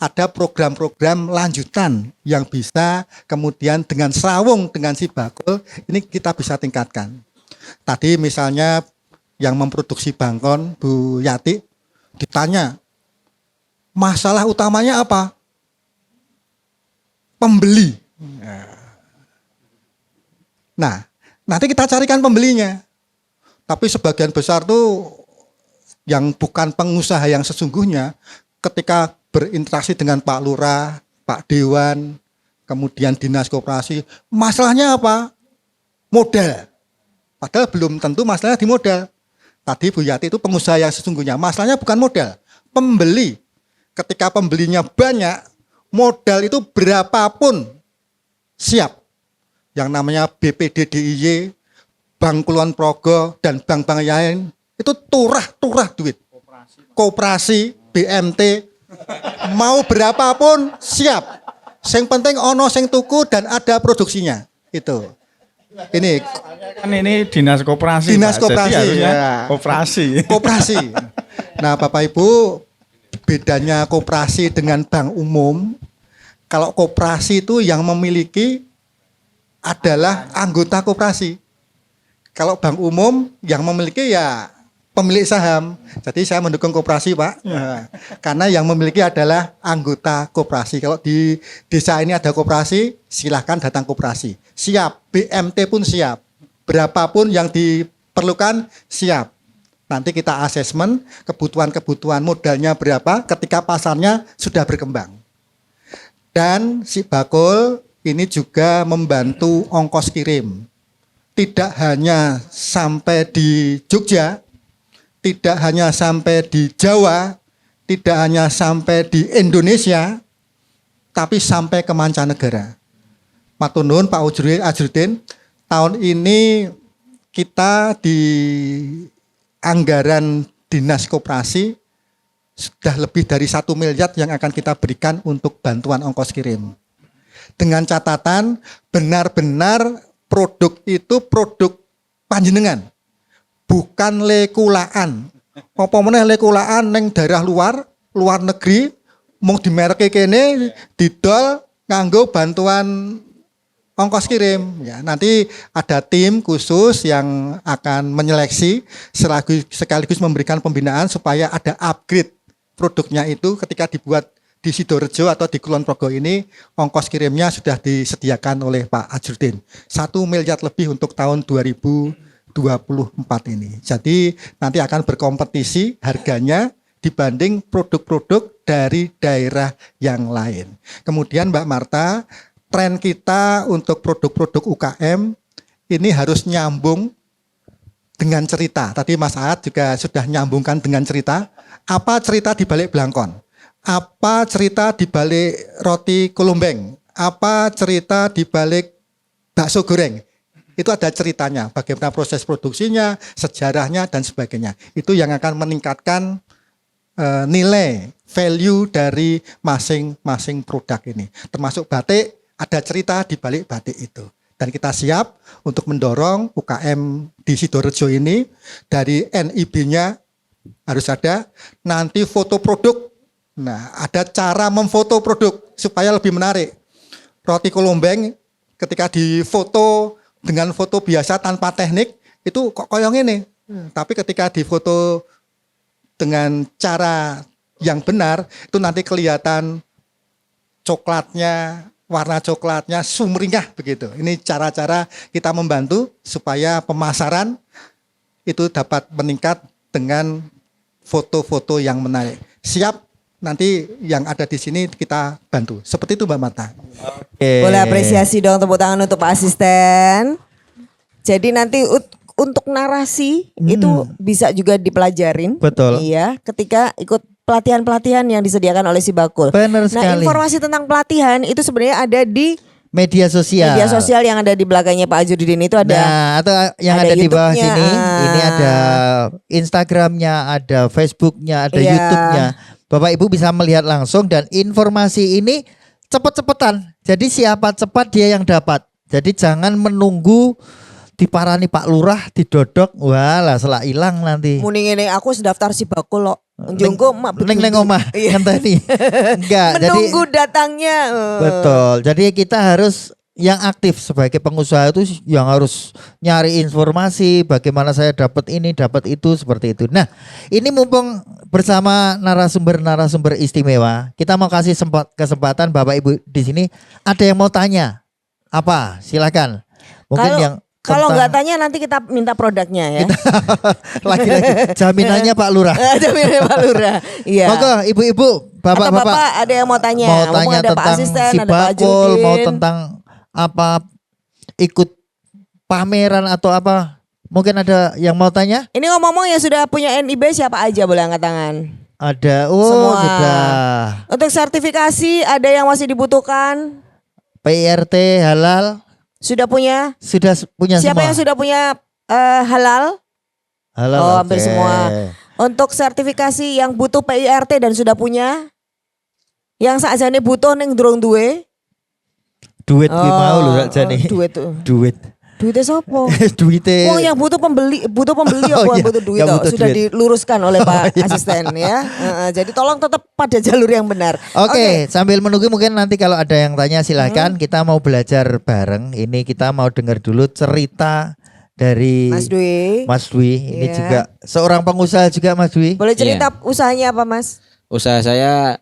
Speaker 9: ada program-program lanjutan yang bisa kemudian dengan serawung dengan Si Bakul, ini kita bisa tingkatkan. Tadi misalnya yang memproduksi Bangkon, Bu Yati, ditanya, masalah utamanya apa? Pembeli. Nah, nanti kita carikan pembelinya. Tapi sebagian besar tuh yang bukan pengusaha yang sesungguhnya, ketika berinteraksi dengan Pak Lurah, Pak Dewan, kemudian Dinas Koperasi, masalahnya apa? Modal. Padahal belum tentu masalahnya di modal. Tadi Bu Yati itu pengusaha yang sesungguhnya, masalahnya bukan modal, pembeli. Ketika pembelinya banyak, modal itu berapapun siap. Yang namanya BPD DIY, Bank Kulon Progo, dan bank-bank lain, itu turah duit. Koperasi, BMT, mau berapapun siap. Yang penting ono sing tuku dan ada produksinya. Itu. Ini
Speaker 10: kan ini dinas koperasi.
Speaker 9: Dinas
Speaker 10: Pak.
Speaker 9: koperasi.
Speaker 10: Jadi harusnya
Speaker 9: Ya.
Speaker 10: Koperasi.
Speaker 9: Nah Bapak Ibu, bedanya koperasi dengan bank umum, kalau koperasi itu yang memiliki adalah anggota koperasi. Kalau bank umum yang memiliki ya pemilik saham. Jadi saya mendukung koperasi, Pak. Nah, karena yang memiliki adalah anggota koperasi. Kalau di desa ini ada koperasi, silahkan datang koperasi. Siap, BMT pun siap. Berapapun yang diperlukan, siap. Nanti kita asesmen kebutuhan-kebutuhan modalnya berapa ketika pasarnya sudah berkembang. Dan si Bakul ini juga membantu ongkos kirim. Tidak hanya sampai di Jogja, tidak hanya sampai di Jawa, tidak hanya sampai di Indonesia, tapi sampai ke mancanegara. Matur nuwun Pak Ajrudin, tahun ini kita di anggaran Dinas Koperasi sudah lebih dari 1 miliar yang akan kita berikan untuk bantuan ongkos kirim. Dengan catatan benar-benar produk itu produk panjenengan. Bukan lekulaan. Apa meneh lekulaan neng daerah luar negeri, mau di merek kene didol nganggo bantuan ongkos kirim. Ya, nanti ada tim khusus yang akan menyeleksi sekaligus memberikan pembinaan supaya ada upgrade produknya itu ketika dibuat di Sidorejo atau di Kulon Progo ini ongkos kirimnya sudah disediakan oleh Pak Ajrudin. 1 miliar lebih untuk tahun 2024 ini. Jadi nanti akan berkompetisi harganya dibanding produk-produk dari daerah yang lain. Kemudian Mbak Marta, tren kita untuk produk-produk UKM ini harus nyambung dengan cerita. Tadi Mas Aad juga sudah nyambungkan dengan cerita. Apa cerita di balik belangkon? Apa cerita di balik roti kolombeng? Apa cerita di balik bakso goreng? Itu ada ceritanya, bagaimana proses produksinya, sejarahnya, dan sebagainya. Itu yang akan meningkatkan nilai, value dari masing-masing produk ini. Termasuk batik, ada cerita di balik batik itu. Dan kita siap untuk mendorong UKM di Sidorejo ini, dari NIB-nya harus ada, nanti foto produk. Nah, ada cara memfoto produk supaya lebih menarik. Roti kolombeng ketika difoto dengan foto biasa tanpa teknik itu kok koyong ini. Tapi ketika difoto dengan cara yang benar itu nanti kelihatan coklatnya, warna coklatnya sumringah begitu. Ini cara-cara kita membantu supaya pemasaran itu dapat meningkat dengan foto-foto yang menarik. Siap, nanti yang ada di sini kita bantu. Seperti itu Mbak Marta.
Speaker 2: Boleh apresiasi dong, tepuk tangan untuk Pak Asisten. Jadi nanti untuk narasi itu bisa juga dipelajarin.
Speaker 1: Betul.
Speaker 2: Iya, ketika ikut pelatihan-pelatihan yang disediakan oleh si Bakul.
Speaker 1: Benar
Speaker 2: Nah,
Speaker 1: sekali.
Speaker 2: informasi tentang pelatihan itu sebenarnya ada di
Speaker 1: Media sosial.
Speaker 2: media sosial yang ada di belakangnya Pak Ajrudin itu ada.
Speaker 1: Nah, atau yang ada di bawah
Speaker 2: YouTube-nya.
Speaker 1: sini, ini ada Instagramnya, ada Facebooknya, ada
Speaker 2: Iya.
Speaker 1: YouTube-nya. Bapak Ibu bisa melihat langsung dan informasi ini cepet-cepetan. Jadi siapa cepat dia yang dapat. Jadi jangan menunggu diparani Pak Lurah, didodok, walah selak hilang nanti.
Speaker 2: Muni ngene aku daftar si Bakul kok. Njungko mak
Speaker 1: Neng omah ngenteni. Enggak, jadi
Speaker 2: menunggu datangnya.
Speaker 1: betul. Jadi kita harus yang aktif sebagai pengusaha itu yang harus nyari informasi bagaimana saya dapat ini, dapat itu, seperti itu. Nah, ini mumpung bersama narasumber-narasumber istimewa, kita mau kasih kesempatan Bapak Ibu di sini ada yang mau tanya. Apa? Silakan. Mungkin
Speaker 2: Kalau
Speaker 1: tentang-
Speaker 2: nggak tanya nanti kita minta produknya ya.
Speaker 1: lagi-lagi jaminannya Pak Lurah.
Speaker 2: Jaminannya Pak Lurah. Iya.
Speaker 1: Monggo ibu-ibu,
Speaker 2: Atau
Speaker 1: bapak-bapak
Speaker 2: Bapak ada yang mau tanya.
Speaker 1: mau
Speaker 2: Mumpung
Speaker 1: tanya
Speaker 2: ada Pak
Speaker 1: tentang
Speaker 2: Asisten,
Speaker 1: si
Speaker 2: ada Pak
Speaker 1: Bakul,
Speaker 2: Ajrudin.
Speaker 1: mau tentang apa, ikut pameran atau apa? Mungkin ada yang mau tanya?
Speaker 2: Ini ngomong-ngomong yang sudah punya NIB siapa aja boleh angkat tangan.
Speaker 1: Ada,
Speaker 2: Semua.
Speaker 1: sudah.
Speaker 2: Untuk sertifikasi ada yang masih dibutuhkan?
Speaker 1: PRT halal
Speaker 2: Sudah punya?
Speaker 1: sudah punya
Speaker 2: Siapa
Speaker 1: semua.
Speaker 2: yang sudah punya halal?
Speaker 1: Halal.
Speaker 2: Oh, hampir
Speaker 1: oke.
Speaker 2: semua. Untuk sertifikasi yang butuh PIRT dan sudah punya? Yang sakjane butuh ning durung duwe?
Speaker 1: Duit kuwi mau lho sakjane.
Speaker 2: Duit tuh.
Speaker 1: Duit.
Speaker 2: Duitnya sopo?
Speaker 1: Duitnya.
Speaker 2: Wong yang butuh pembeli
Speaker 1: Oh,
Speaker 2: apa
Speaker 1: iya,
Speaker 2: butuh duit
Speaker 1: yang
Speaker 2: toh.
Speaker 1: butuh
Speaker 2: Sudah
Speaker 1: duit.
Speaker 2: diluruskan oleh Pak
Speaker 1: iya.
Speaker 2: Asisten ya. Jadi tolong tetap pada jalur yang benar.
Speaker 1: Oke, sambil menunggu mungkin nanti kalau ada yang tanya silahkan. Kita mau belajar bareng. Ini kita mau dengar dulu cerita dari
Speaker 2: Mas Dwi.
Speaker 1: Ini
Speaker 2: Iya.
Speaker 1: juga seorang pengusaha juga Mas Dwi.
Speaker 2: Boleh cerita usahanya apa Mas?
Speaker 15: Usaha saya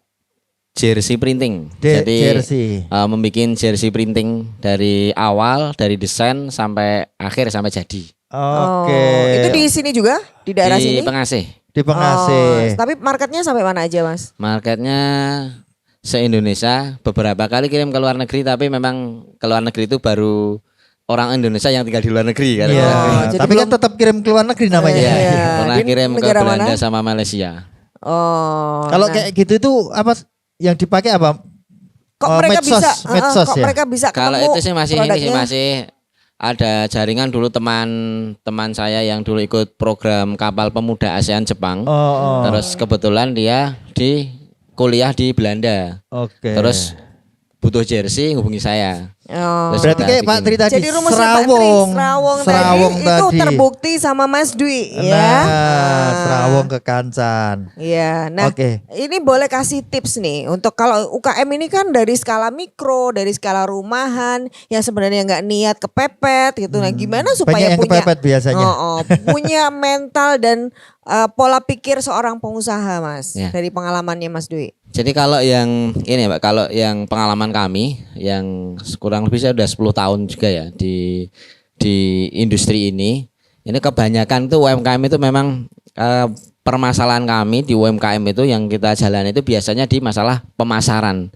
Speaker 15: jersey printing. Jadi
Speaker 1: jersey.
Speaker 15: membuat jersey printing dari awal, dari desain sampai akhir sampai jadi.
Speaker 1: Oke.
Speaker 2: Itu di sini juga? Di daerah
Speaker 15: Di
Speaker 2: sini?
Speaker 15: Pengasih.
Speaker 1: Di Pengasih.
Speaker 2: Tapi marketnya sampai mana aja Mas?
Speaker 15: Marketnya se-Indonesia, beberapa kali kirim ke luar negeri, tapi memang ke luar negeri itu baru orang Indonesia yang tinggal di luar negeri kan.
Speaker 1: Iya. Tapi kan tetap kirim ke luar negeri namanya.
Speaker 15: Iya, pernah
Speaker 2: Di
Speaker 15: kirim ke
Speaker 2: negara
Speaker 15: Belanda
Speaker 2: mana?
Speaker 15: sama Malaysia.
Speaker 2: Oh.
Speaker 1: Kalau kayak gitu itu apa yang dipakai apa?
Speaker 2: Kok mereka
Speaker 1: medsos,
Speaker 2: bisa
Speaker 1: medsos
Speaker 2: kok
Speaker 1: ya?
Speaker 2: mereka bisa
Speaker 15: Kalau
Speaker 2: ketemu
Speaker 15: itu sih masih ini sih
Speaker 2: produknya?
Speaker 15: masih ada jaringan dulu teman saya yang dulu ikut program kapal pemuda ASEAN Jepang.
Speaker 1: Oh.
Speaker 15: Terus kebetulan dia di kuliah di Belanda.
Speaker 1: Oke.
Speaker 15: Terus butuh jersey hubungi saya.
Speaker 2: Oh.
Speaker 15: Terus
Speaker 1: Berarti
Speaker 15: kita
Speaker 1: kayak Pak
Speaker 15: bikin.
Speaker 1: Tri tadi
Speaker 2: Jadi rumusnya Pak Tri,
Speaker 1: Serawong.
Speaker 2: Serawong tadi itu terbukti sama Mas Dwi ya.
Speaker 1: Nah, Serawong ke Kancan.
Speaker 2: Iya. Nah,
Speaker 1: Oke.
Speaker 2: ini boleh kasih tips nih untuk kalau UKM ini kan dari skala mikro, dari skala rumahan yang sebenarnya nggak niat kepepet gitu. Nah, gimana supaya
Speaker 1: Banyak yang
Speaker 2: punya
Speaker 1: kepepet biasanya.
Speaker 2: punya mental dan pola pikir seorang pengusaha, Mas,
Speaker 15: Ya.
Speaker 2: dari pengalamannya Mas Dwi.
Speaker 15: Jadi kalau yang ini Mbak, kalau yang pengalaman kami yang kurang lebih saya udah 10 tahun juga ya di industri ini kebanyakan tuh UMKM itu memang permasalahan kami di UMKM itu yang kita jalan itu biasanya di masalah pemasaran,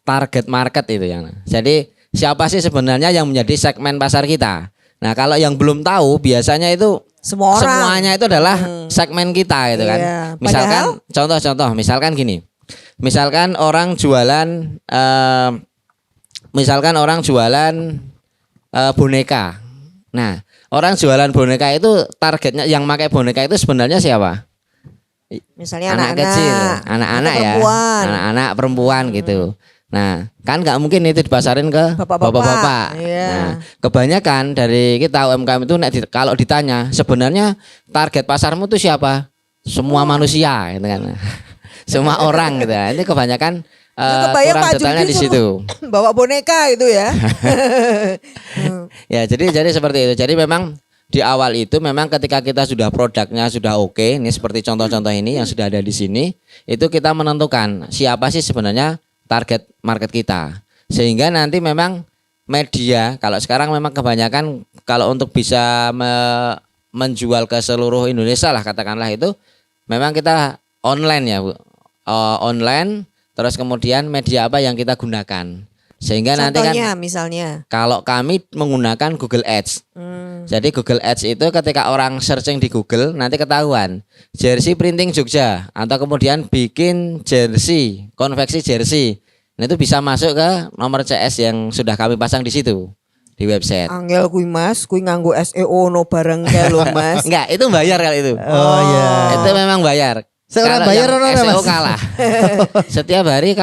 Speaker 15: target market itu yang. Jadi siapa sih sebenarnya yang menjadi segmen pasar kita? Nah, kalau yang belum tahu biasanya itu
Speaker 2: semua orang.
Speaker 15: semuanya itu adalah segmen kita gitu kan.
Speaker 2: Iya.
Speaker 15: Misalkan contoh misalkan gini. Misalkan orang jualan boneka. Nah, orang jualan boneka itu targetnya yang pakai boneka itu sebenarnya siapa?
Speaker 2: Misalnya
Speaker 15: Anak
Speaker 2: anak-anak,
Speaker 15: kecil, anak-anak ya,
Speaker 2: perempuan.
Speaker 15: anak-anak perempuan gitu. Nah, kan nggak mungkin itu dipasarin ke bapak-bapak.
Speaker 2: Iya.
Speaker 15: Nah, kebanyakan dari kita UMKM itu kalau ditanya sebenarnya target pasarmu itu siapa? Semua manusia, gitu kan. Semua orang gitu. Ini kebanyakan
Speaker 2: kebayang
Speaker 15: kurang
Speaker 2: Pak
Speaker 15: detailnya
Speaker 2: Judi
Speaker 15: di situ.
Speaker 2: bawa boneka itu ya.
Speaker 15: Ya, jadi seperti itu. Jadi memang di awal itu memang ketika kita sudah produknya sudah oke, ini seperti contoh-contoh ini yang sudah ada di sini, itu kita menentukan siapa sih sebenarnya target market kita. Sehingga nanti memang media, kalau sekarang memang kebanyakan kalau untuk bisa menjual ke seluruh Indonesia lah katakanlah itu, memang kita online ya Bu. Online, terus kemudian media apa yang kita gunakan. Sehingga nanti
Speaker 2: Contohnya
Speaker 15: kan
Speaker 2: misalnya.
Speaker 15: kalau kami menggunakan Google Ads. Jadi Google Ads itu ketika orang searching di Google nanti ketahuan jersey printing Jogja atau kemudian bikin jersey, konveksi jersey. Nah, itu bisa masuk ke nomor CS yang sudah kami pasang di situ di website.
Speaker 2: Angel kui Mas, kui nganggo SEO no bareng kae lho Mas.
Speaker 15: Enggak, itu bayar kali itu.
Speaker 1: Oh iya.
Speaker 15: Itu memang bayar.
Speaker 1: Seorang
Speaker 15: Kalau
Speaker 1: bayar
Speaker 15: yang
Speaker 1: orang
Speaker 15: SEO
Speaker 1: Mas?
Speaker 15: kalah. Setiap hari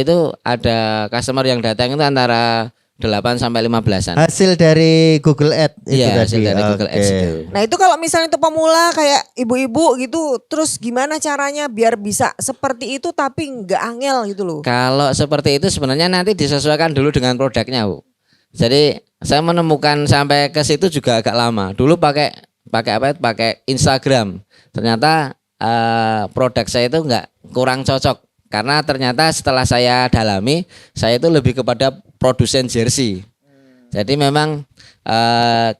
Speaker 15: itu ada customer yang datang itu antara 8 sampai 15-an.
Speaker 1: Hasil dari Google Ads itu
Speaker 15: Iya,
Speaker 1: tadi.
Speaker 15: hasil dari Google Ads
Speaker 1: Oke.
Speaker 15: itu.
Speaker 2: Nah itu kalau misalnya untuk pemula kayak ibu-ibu gitu, terus gimana caranya biar bisa seperti itu tapi nggak angel gitu loh.
Speaker 15: Kalau seperti itu sebenarnya nanti disesuaikan dulu dengan produknya, Bu. Jadi saya menemukan sampai ke situ juga agak lama. Dulu pakai Instagram. Ternyata produk saya itu kurang cocok karena ternyata setelah saya dalami, saya itu lebih kepada produsen jersey. Jadi memang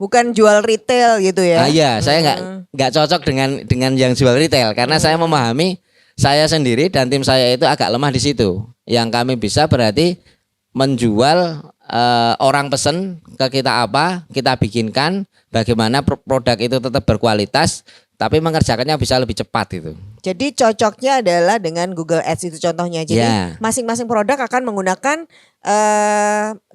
Speaker 2: bukan jual retail gitu ya.
Speaker 15: Iya, saya nggak cocok dengan yang jual retail karena saya memahami saya sendiri dan tim saya itu agak lemah di situ. Yang kami bisa berarti menjual orang pesen ke kita apa, kita bikinkan, bagaimana produk itu tetap berkualitas tapi mengerjakannya bisa lebih cepat itu.
Speaker 2: Jadi cocoknya adalah dengan Google Ads itu contohnya. Jadi masing-masing produk akan menggunakan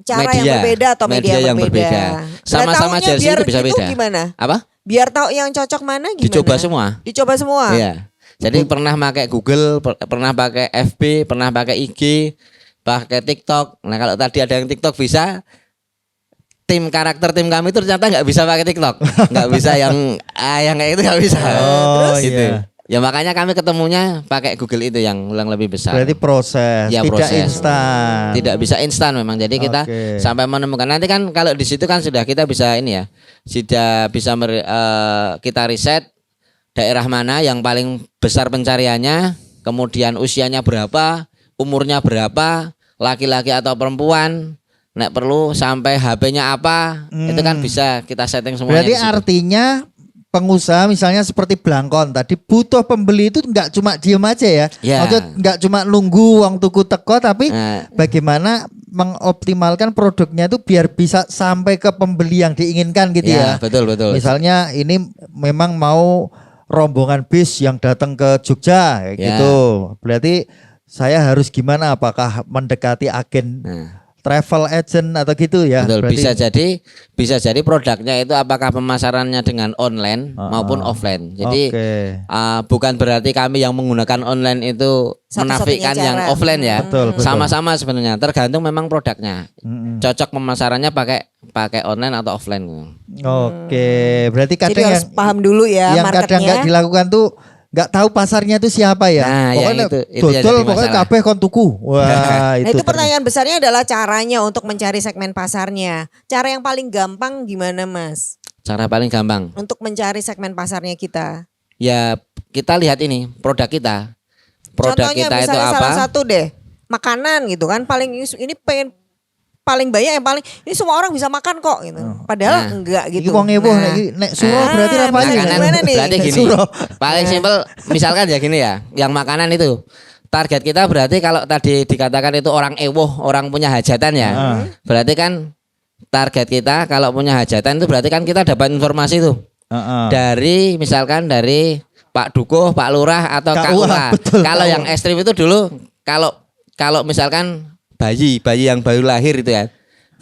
Speaker 2: cara yang berbeda atau media yang berbeda.
Speaker 15: Sama-sama jersey itu bisa beda.
Speaker 2: Gimana?
Speaker 15: Apa?
Speaker 2: Biar tahu yang cocok mana gimana?
Speaker 15: Dicoba semua. Iya. Jadi pernah pakai Google, pernah pakai FB, pernah pakai IG, pakai TikTok. Nah kalau tadi ada yang TikTok bisa, karakter tim kami itu ternyata nggak bisa pakai TikTok, nggak bisa yang kayak itu nggak bisa.
Speaker 1: Oh
Speaker 15: gitu.
Speaker 1: iya.
Speaker 15: Ya makanya kami ketemunya pakai Google itu yang lebih besar.
Speaker 1: Berarti proses,
Speaker 15: Ya,
Speaker 1: tidak
Speaker 15: proses.
Speaker 1: instan.
Speaker 15: Tidak bisa instan memang. Jadi kita
Speaker 1: Oke.
Speaker 15: sampai menemukan. Nanti kan kalau di situ kan sudah kita bisa ini ya, sudah bisa kita riset daerah mana yang paling besar pencariannya, kemudian usianya berapa, umurnya berapa, laki-laki atau perempuan, nek perlu sampai HP-nya apa, itu kan bisa kita setting semuanya.
Speaker 1: Berarti
Speaker 15: di situ.
Speaker 1: artinya pengusaha misalnya seperti Blangkon tadi butuh pembeli itu nggak cuma diem aja ya.
Speaker 15: Ya.
Speaker 1: Maksudnya nggak cuma nunggu uang tuku teko tapi bagaimana mengoptimalkan produknya itu biar bisa sampai ke pembeli yang diinginkan gitu ya.
Speaker 15: Betul.
Speaker 1: Misalnya ini memang mau rombongan bis yang datang ke Jogja kayak
Speaker 15: Ya.
Speaker 1: gitu. Berarti saya harus gimana? Apakah mendekati agen travel agent atau gitu ya?
Speaker 15: Betul,
Speaker 1: Berarti
Speaker 15: bisa jadi produknya itu apakah pemasarannya dengan online maupun offline. Jadi bukan berarti kami yang menggunakan online itu menafikan yang offline ya.
Speaker 1: Betul.
Speaker 15: Sama-sama sebenarnya, tergantung memang produknya. Cocok pemasarannya pakai online atau offline.
Speaker 1: Oke, berarti kadang
Speaker 2: Jadi harus paham dulu ya
Speaker 1: yang
Speaker 2: marketnya.
Speaker 1: kadang nggak dilakukan tuh nggak tahu pasarnya itu siapa ya.
Speaker 15: Nah,
Speaker 1: pokoknya
Speaker 15: yang itu yang
Speaker 1: dodol
Speaker 15: jadi
Speaker 1: pokoknya
Speaker 15: masalah.
Speaker 1: kabeh kon tuku. Wah,
Speaker 2: Nah,
Speaker 1: itu.
Speaker 2: itu pertanyaan besarnya adalah caranya untuk mencari segmen pasarnya. Cara yang paling gampang gimana, Mas?
Speaker 15: Cara paling gampang.
Speaker 2: Untuk mencari segmen pasarnya kita.
Speaker 15: Ya kita lihat ini produk kita. Produk
Speaker 2: Contohnya
Speaker 15: kita itu
Speaker 2: misalnya
Speaker 15: apa?
Speaker 2: salah satu deh, makanan gitu kan. Ini pengen paling banyak yang paling ini semua orang bisa makan kok gitu. Padahal enggak gitu.
Speaker 1: Iki wong ewoh nek suro berarti apa sih?
Speaker 2: gimana nih?
Speaker 15: Berarti gini. Paling simpel misalkan ya gini ya, yang makanan itu target kita berarti kalau tadi dikatakan itu orang ewoh, orang punya hajatan ya. Berarti kan target kita kalau punya hajatan itu berarti kan kita dapat informasi itu. Dari misalkan dari Pak Dukuh, Pak Lurah atau KUA. Kalau yang ekstrim itu dulu kalau misalkan bayi yang baru lahir itu ya.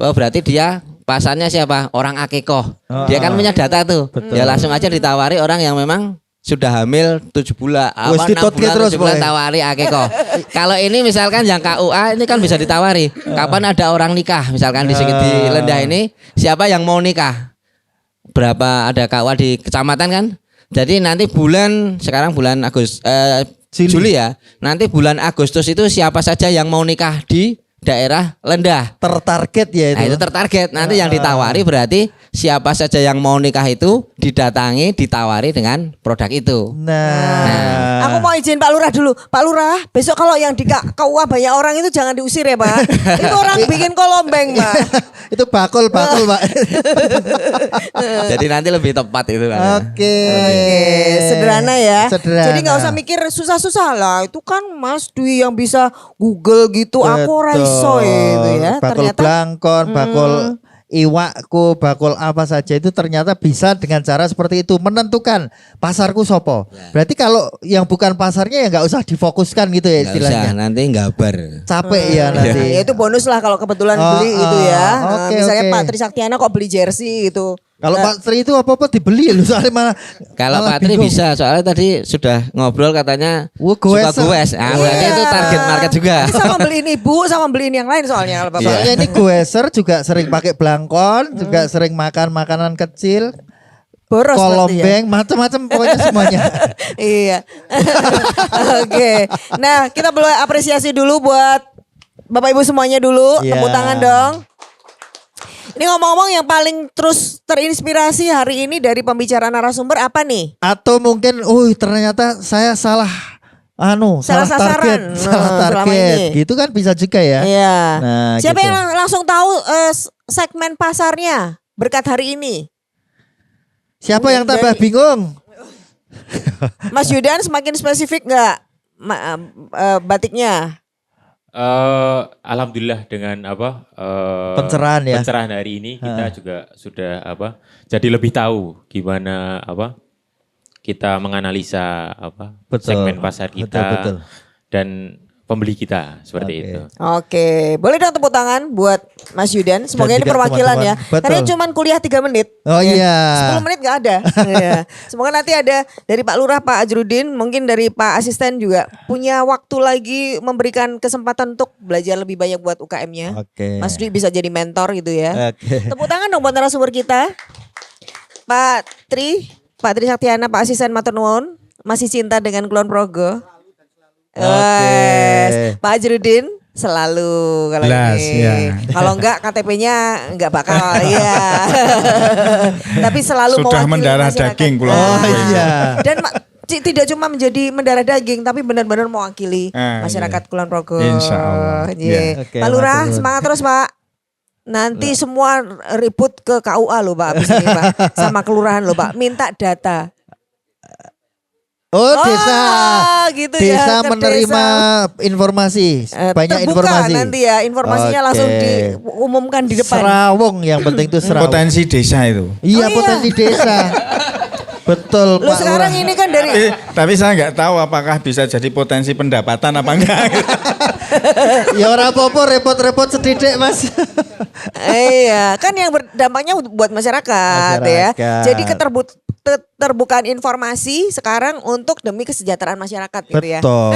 Speaker 15: Oh berarti dia pasarnya siapa? Orang akikoh. Dia kan punya data tuh. Ya langsung aja ditawari orang yang memang sudah hamil 7 bulan, 6 bulan, 7 bulan tawari akikoh. Kalau ini misalkan yang KUA ini kan bisa ditawari. Kapan ada orang nikah misalkan di sini di Lendah ini siapa yang mau nikah? Berapa ada KUA di kecamatan kan? Jadi nanti sekarang bulan Juli ya. Nanti bulan Agustus itu siapa saja yang mau nikah di daerah Lendah.
Speaker 1: Tertarget ya itu.
Speaker 15: Nah, itu tertarget. Nanti yang ditawari berarti siapa saja yang mau nikah itu didatangi, ditawari dengan produk itu.
Speaker 1: Nah.
Speaker 2: Aku mau izin Pak Lurah dulu. Pak Lurah, besok kalau yang di KUA banyak orang itu jangan diusir ya, Pak. Itu orang bikin kolombeng, Pak.
Speaker 1: Itu bakul Pak.
Speaker 15: Jadi nanti lebih tepat itu.
Speaker 1: Oke.
Speaker 2: Sederhana ya.
Speaker 1: Sederhana.
Speaker 2: Jadi nggak usah mikir susah-susah lah. Itu kan Mas Dwi yang bisa Google gitu. Aku ora iso itu ya.
Speaker 1: Bakul
Speaker 2: Ternyata
Speaker 1: Blangkon, bakul iwakku, bakul apa saja itu ternyata bisa dengan cara seperti itu menentukan pasarku sopo. Berarti kalau yang bukan pasarnya ya nggak usah difokuskan gitu ya
Speaker 15: Nggak
Speaker 1: istilahnya.
Speaker 15: usah, nanti gabar.
Speaker 1: Capek ya nanti.
Speaker 2: ya itu bonus lah kalau kebetulan beli itu ya.
Speaker 1: oke,
Speaker 2: Misalnya
Speaker 1: oke.
Speaker 2: Pak Trisaktiana kok beli jersey gitu.
Speaker 1: Kalau Pak Tri itu apa-apa dibeli loh soalnya malah.
Speaker 15: Kalau
Speaker 1: malah
Speaker 15: Pak Tri
Speaker 1: bingung.
Speaker 15: bisa, soalnya tadi sudah ngobrol katanya suka
Speaker 1: goes.
Speaker 15: goes. Ah, berarti itu target market juga.
Speaker 2: Ini sama beliin ibu, sama beliin yang lain soalnya kalau Bapak.
Speaker 1: Soalnya ini goeser juga sering pakai Blangkon, juga sering makan makanan kecil.
Speaker 2: Boros
Speaker 1: kolombeng, macam-macam pokoknya semuanya.
Speaker 2: Iya. Oke. Nah, kita boleh apresiasi dulu buat Bapak Ibu semuanya dulu.
Speaker 1: Iya.
Speaker 2: Tepuk tangan dong. Ini ngomong-ngomong yang paling terus terinspirasi hari ini dari pembicaraan narasumber apa nih?
Speaker 1: Atau mungkin, ternyata saya salah
Speaker 2: Salah
Speaker 1: target,
Speaker 2: sasaran.
Speaker 1: salah
Speaker 2: Selama
Speaker 1: target.
Speaker 2: ini.
Speaker 1: Gitu kan bisa juga ya.
Speaker 2: Iya.
Speaker 1: Nah,
Speaker 2: Siapa
Speaker 1: gitu.
Speaker 2: yang langsung tahu segmen pasarnya berkat hari ini?
Speaker 1: Siapa yang tambah bingung?
Speaker 2: Mas Yudan semakin spesifik nggak batiknya?
Speaker 5: Alhamdulillah dengan
Speaker 1: Pencerahan ya.
Speaker 5: Pencerahan hari ini kita juga sudah jadi lebih tahu gimana kita menganalisa segmen pasar kita
Speaker 1: betul.
Speaker 5: dan pembeli kita seperti itu.
Speaker 2: Oke, boleh dong tepuk tangan buat Mas Yudan. Semoga
Speaker 1: Dan
Speaker 2: ini
Speaker 1: juga
Speaker 2: perwakilan ya.
Speaker 1: teman-teman. Betul.
Speaker 2: Karena cuma kuliah 3 menit.
Speaker 1: Oh iya.
Speaker 2: 10 menit gak ada. Iya. Semoga nanti ada dari Pak Lurah, Pak Ajrudin, mungkin dari Pak Asisten juga punya waktu lagi memberikan kesempatan untuk belajar lebih banyak buat UKM-nya.
Speaker 1: Oke.
Speaker 2: Mas Dwi bisa jadi mentor gitu ya.
Speaker 1: Oke.
Speaker 2: Tepuk tangan dong buat narasumber kita. Pak Tri Saktiana, Pak Asisten matur nuwun. masih cinta dengan Kulon Progo?
Speaker 1: Oke.
Speaker 2: Pak Ajrudin selalu kalau
Speaker 10: Jelas,
Speaker 2: ini.
Speaker 10: ya.
Speaker 2: Kalau enggak KTP-nya enggak bakal ya. Tapi selalu
Speaker 10: Sudah
Speaker 2: mewakili
Speaker 10: mendarah
Speaker 2: masyarakat.
Speaker 10: daging Kulon
Speaker 1: Oh
Speaker 10: Progo itu.
Speaker 1: iya.
Speaker 2: Dan tidak cuma menjadi mendarah daging tapi benar-benar mewakili masyarakat Kulon Progo.
Speaker 10: Insya Allah.
Speaker 2: Iya.
Speaker 1: Oke,
Speaker 2: Pak Lurah
Speaker 1: matur nuwun.
Speaker 2: semangat terus Pak. Nanti semua ribut ke KUA loh Pak abis ini Pak. Sama kelurahan loh Pak. Minta data.
Speaker 1: Oh desa.
Speaker 2: Gitu
Speaker 1: Desa
Speaker 2: ya, ke
Speaker 1: menerima informasi. Banyak
Speaker 2: terbuka
Speaker 1: informasi.
Speaker 2: nanti ya informasinya langsung diumumkan di depan.
Speaker 1: Serawung yang penting itu serawung.
Speaker 10: Potensi desa itu.
Speaker 1: Iya potensi desa. Betul
Speaker 2: Lu
Speaker 1: Pak
Speaker 2: sekarang
Speaker 1: Lurah.
Speaker 2: ini kan dari
Speaker 10: Tapi saya nggak tahu apakah bisa jadi potensi pendapatan apa enggak.
Speaker 1: Ya ora apa-apa repot-repot sedidik Mas.
Speaker 2: iya, kan yang berdampaknya buat masyarakat. Ya.
Speaker 1: Masyarakat.
Speaker 2: Jadi keterbukaan informasi sekarang untuk demi kesejahteraan masyarakat gitu ya.
Speaker 1: Betul.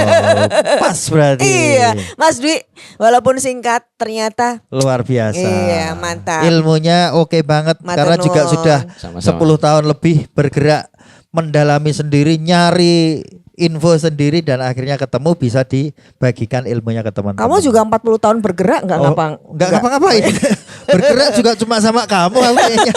Speaker 1: Pas berarti.
Speaker 2: Iya, Mas Dwi, walaupun singkat ternyata
Speaker 1: Luar biasa.
Speaker 2: Iya, mantap.
Speaker 1: Ilmunya oke banget
Speaker 2: Matur
Speaker 1: karena juga
Speaker 2: nuwun.
Speaker 1: sudah
Speaker 15: Sama-sama.
Speaker 1: 10 tahun lebih bergerak mendalami sendiri, nyari info sendiri dan akhirnya ketemu bisa dibagikan ilmunya ke teman-teman.
Speaker 2: Kamu juga 40 tahun bergerak nggak
Speaker 1: Enggak ngapa-ngapain. Bergerak juga cuma sama kamu aku kayaknya.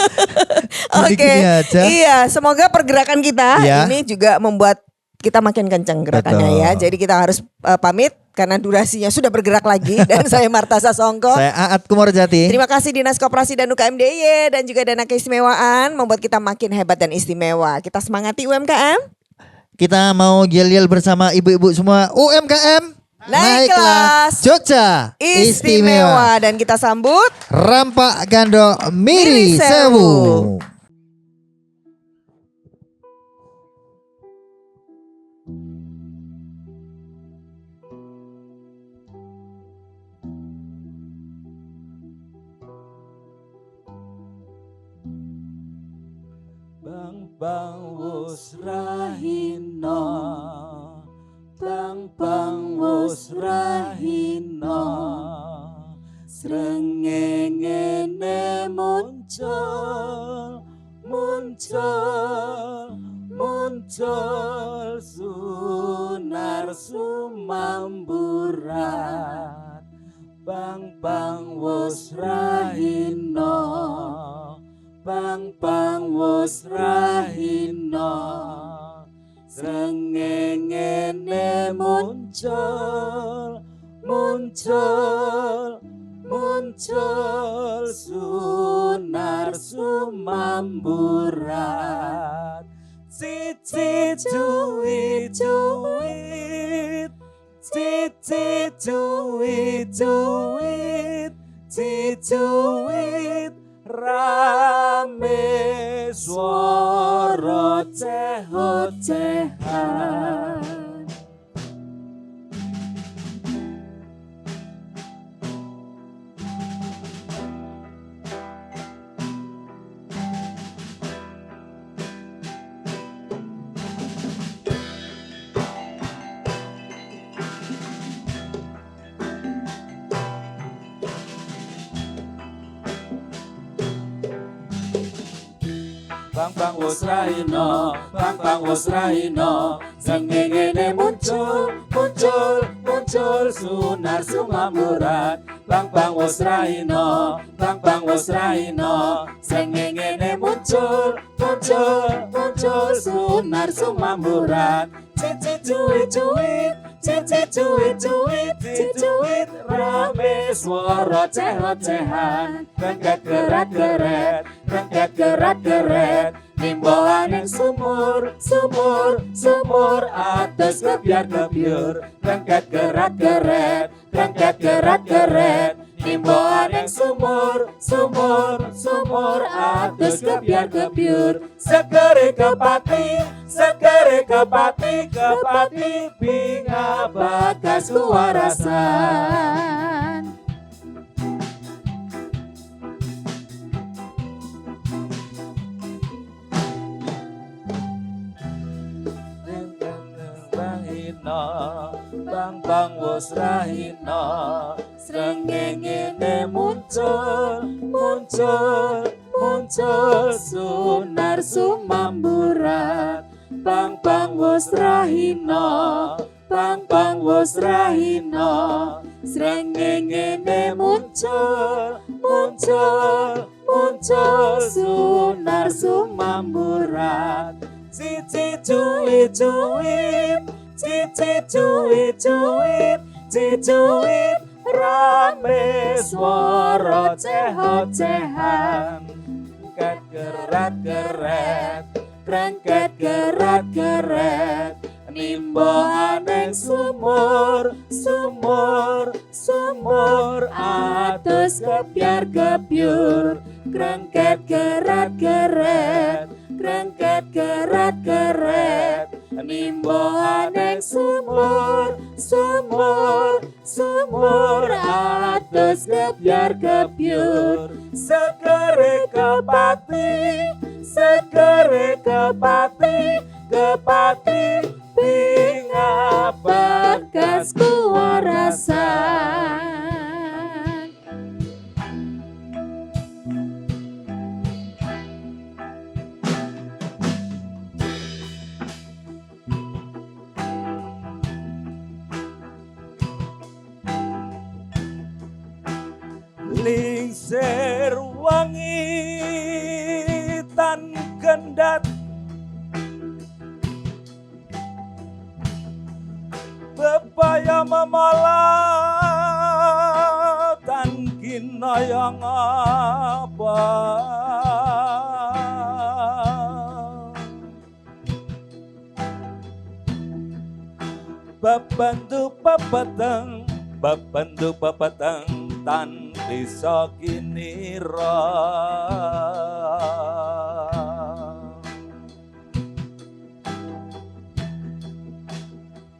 Speaker 2: Oke.
Speaker 1: Gini-gini aja.
Speaker 2: Iya, semoga pergerakan kita
Speaker 1: Ya.
Speaker 2: ini juga membuat kita makin kencang gerakannya
Speaker 1: Betul.
Speaker 2: ya. Jadi kita harus pamit karena durasinya sudah bergerak lagi dan saya Marta Sasongko.
Speaker 1: Saya Aat Kumorjati.
Speaker 2: Terima kasih Dinas Koperasi dan UKM DIY dan juga dana keistimewaan membuat kita makin hebat dan istimewa. Kita semangati UMKM.
Speaker 1: Kita mau yel-yel bersama ibu-ibu semua UMKM.
Speaker 2: Naik kelas.
Speaker 1: Jogja
Speaker 2: Istimewa dan kita sambut
Speaker 1: Rampak Gando Miri
Speaker 2: Miri
Speaker 1: Sewu.
Speaker 2: Sewu.
Speaker 16: Bang wus rahina, bang wus rahina, srengenge muncul sunar sumamburat, bang wus rahina. Bang wus rahina, srengenge muncul sunar sumamburat, cici cuit cuit, cici cuit cuit, cici cuit. Rame swara cehot-cehan. Bang wus rahina, bang wus rahina, srengenge muncul sunar sumamburat. Bang wus rahina, bang wus rahina, srengenge muncul sunar sumamburat. Cici cuit cuit, cici cuit cuit, cici cuit, rame swara cehot-cehan, rengket geret-geret, rengket geret-geret, nimboan yang sumur atas kebiar-kebiur, rengket geret-geret, rengket geret-geret, nimboan yang sumur atas kebiar-kebiur, segere kepati binga bagas kuwarasan. Bang wus rahina, srengenge muncul sunar sumamburat, Bang bang wis rahina, bang bang wis rahina. Srengenge muncul, muncul, muncul Sunar Sumamburat. Cici cuit cuit, cici cuit cuit, cici cuit rame swara cehot-cehan. Krengket gerat-geret, krengket gerat-geret, nimba aneng sumur, sumur, sumur atus kebyar-kebyur. Krengket gerat-geret, krengket gerat-geret, nimba aneng sumur, sumur, sumur atus kebyar-kebyur. Segere kepati, segere kepati, kepati binga bekas kuwarasan. Lingsir wangi tan gendat, bebaya memalat tan kinayang apa. Babantu papatang, babantu papatang tan desa kinira.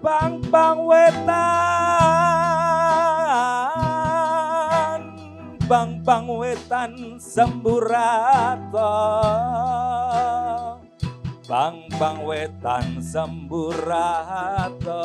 Speaker 16: Bang bang wetan, bang bang wetan semburata. Bang bang wetan semburata.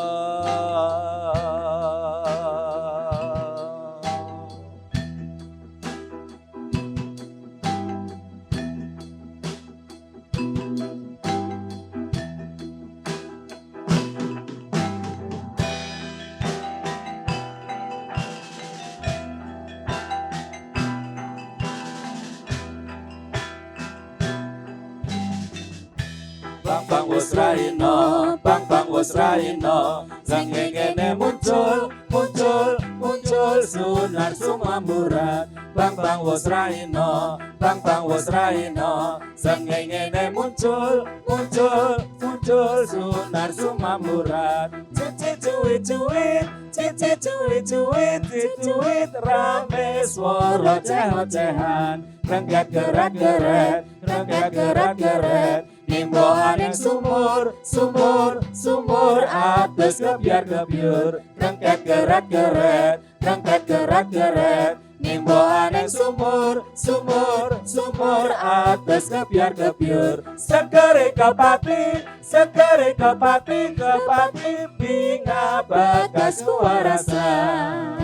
Speaker 16: Bang bang wis rahina, bang bang wis rahina. Srengenge muncul, muncul, muncul Sunar Sumamburat. Bang bang wis rahina, bang bang wis rahina. Srengenge muncul, muncul, muncul Sunar Sumamburat. Cici cuit cuit, cici cuit cuit, cici cuit rame swara cehot-cehan. Krengket gerak-geret, krengket gerak-geret, nimba aneng sumur, sumur, sumur atus kebyar-kebyur. Krengket gerak-geret, krengket gerak-geret, nimba aneng sumur, sumur, sumur atus kebyar-kebyur. Segere kepati, segere kepati, kepati binga bekas kuwarasan.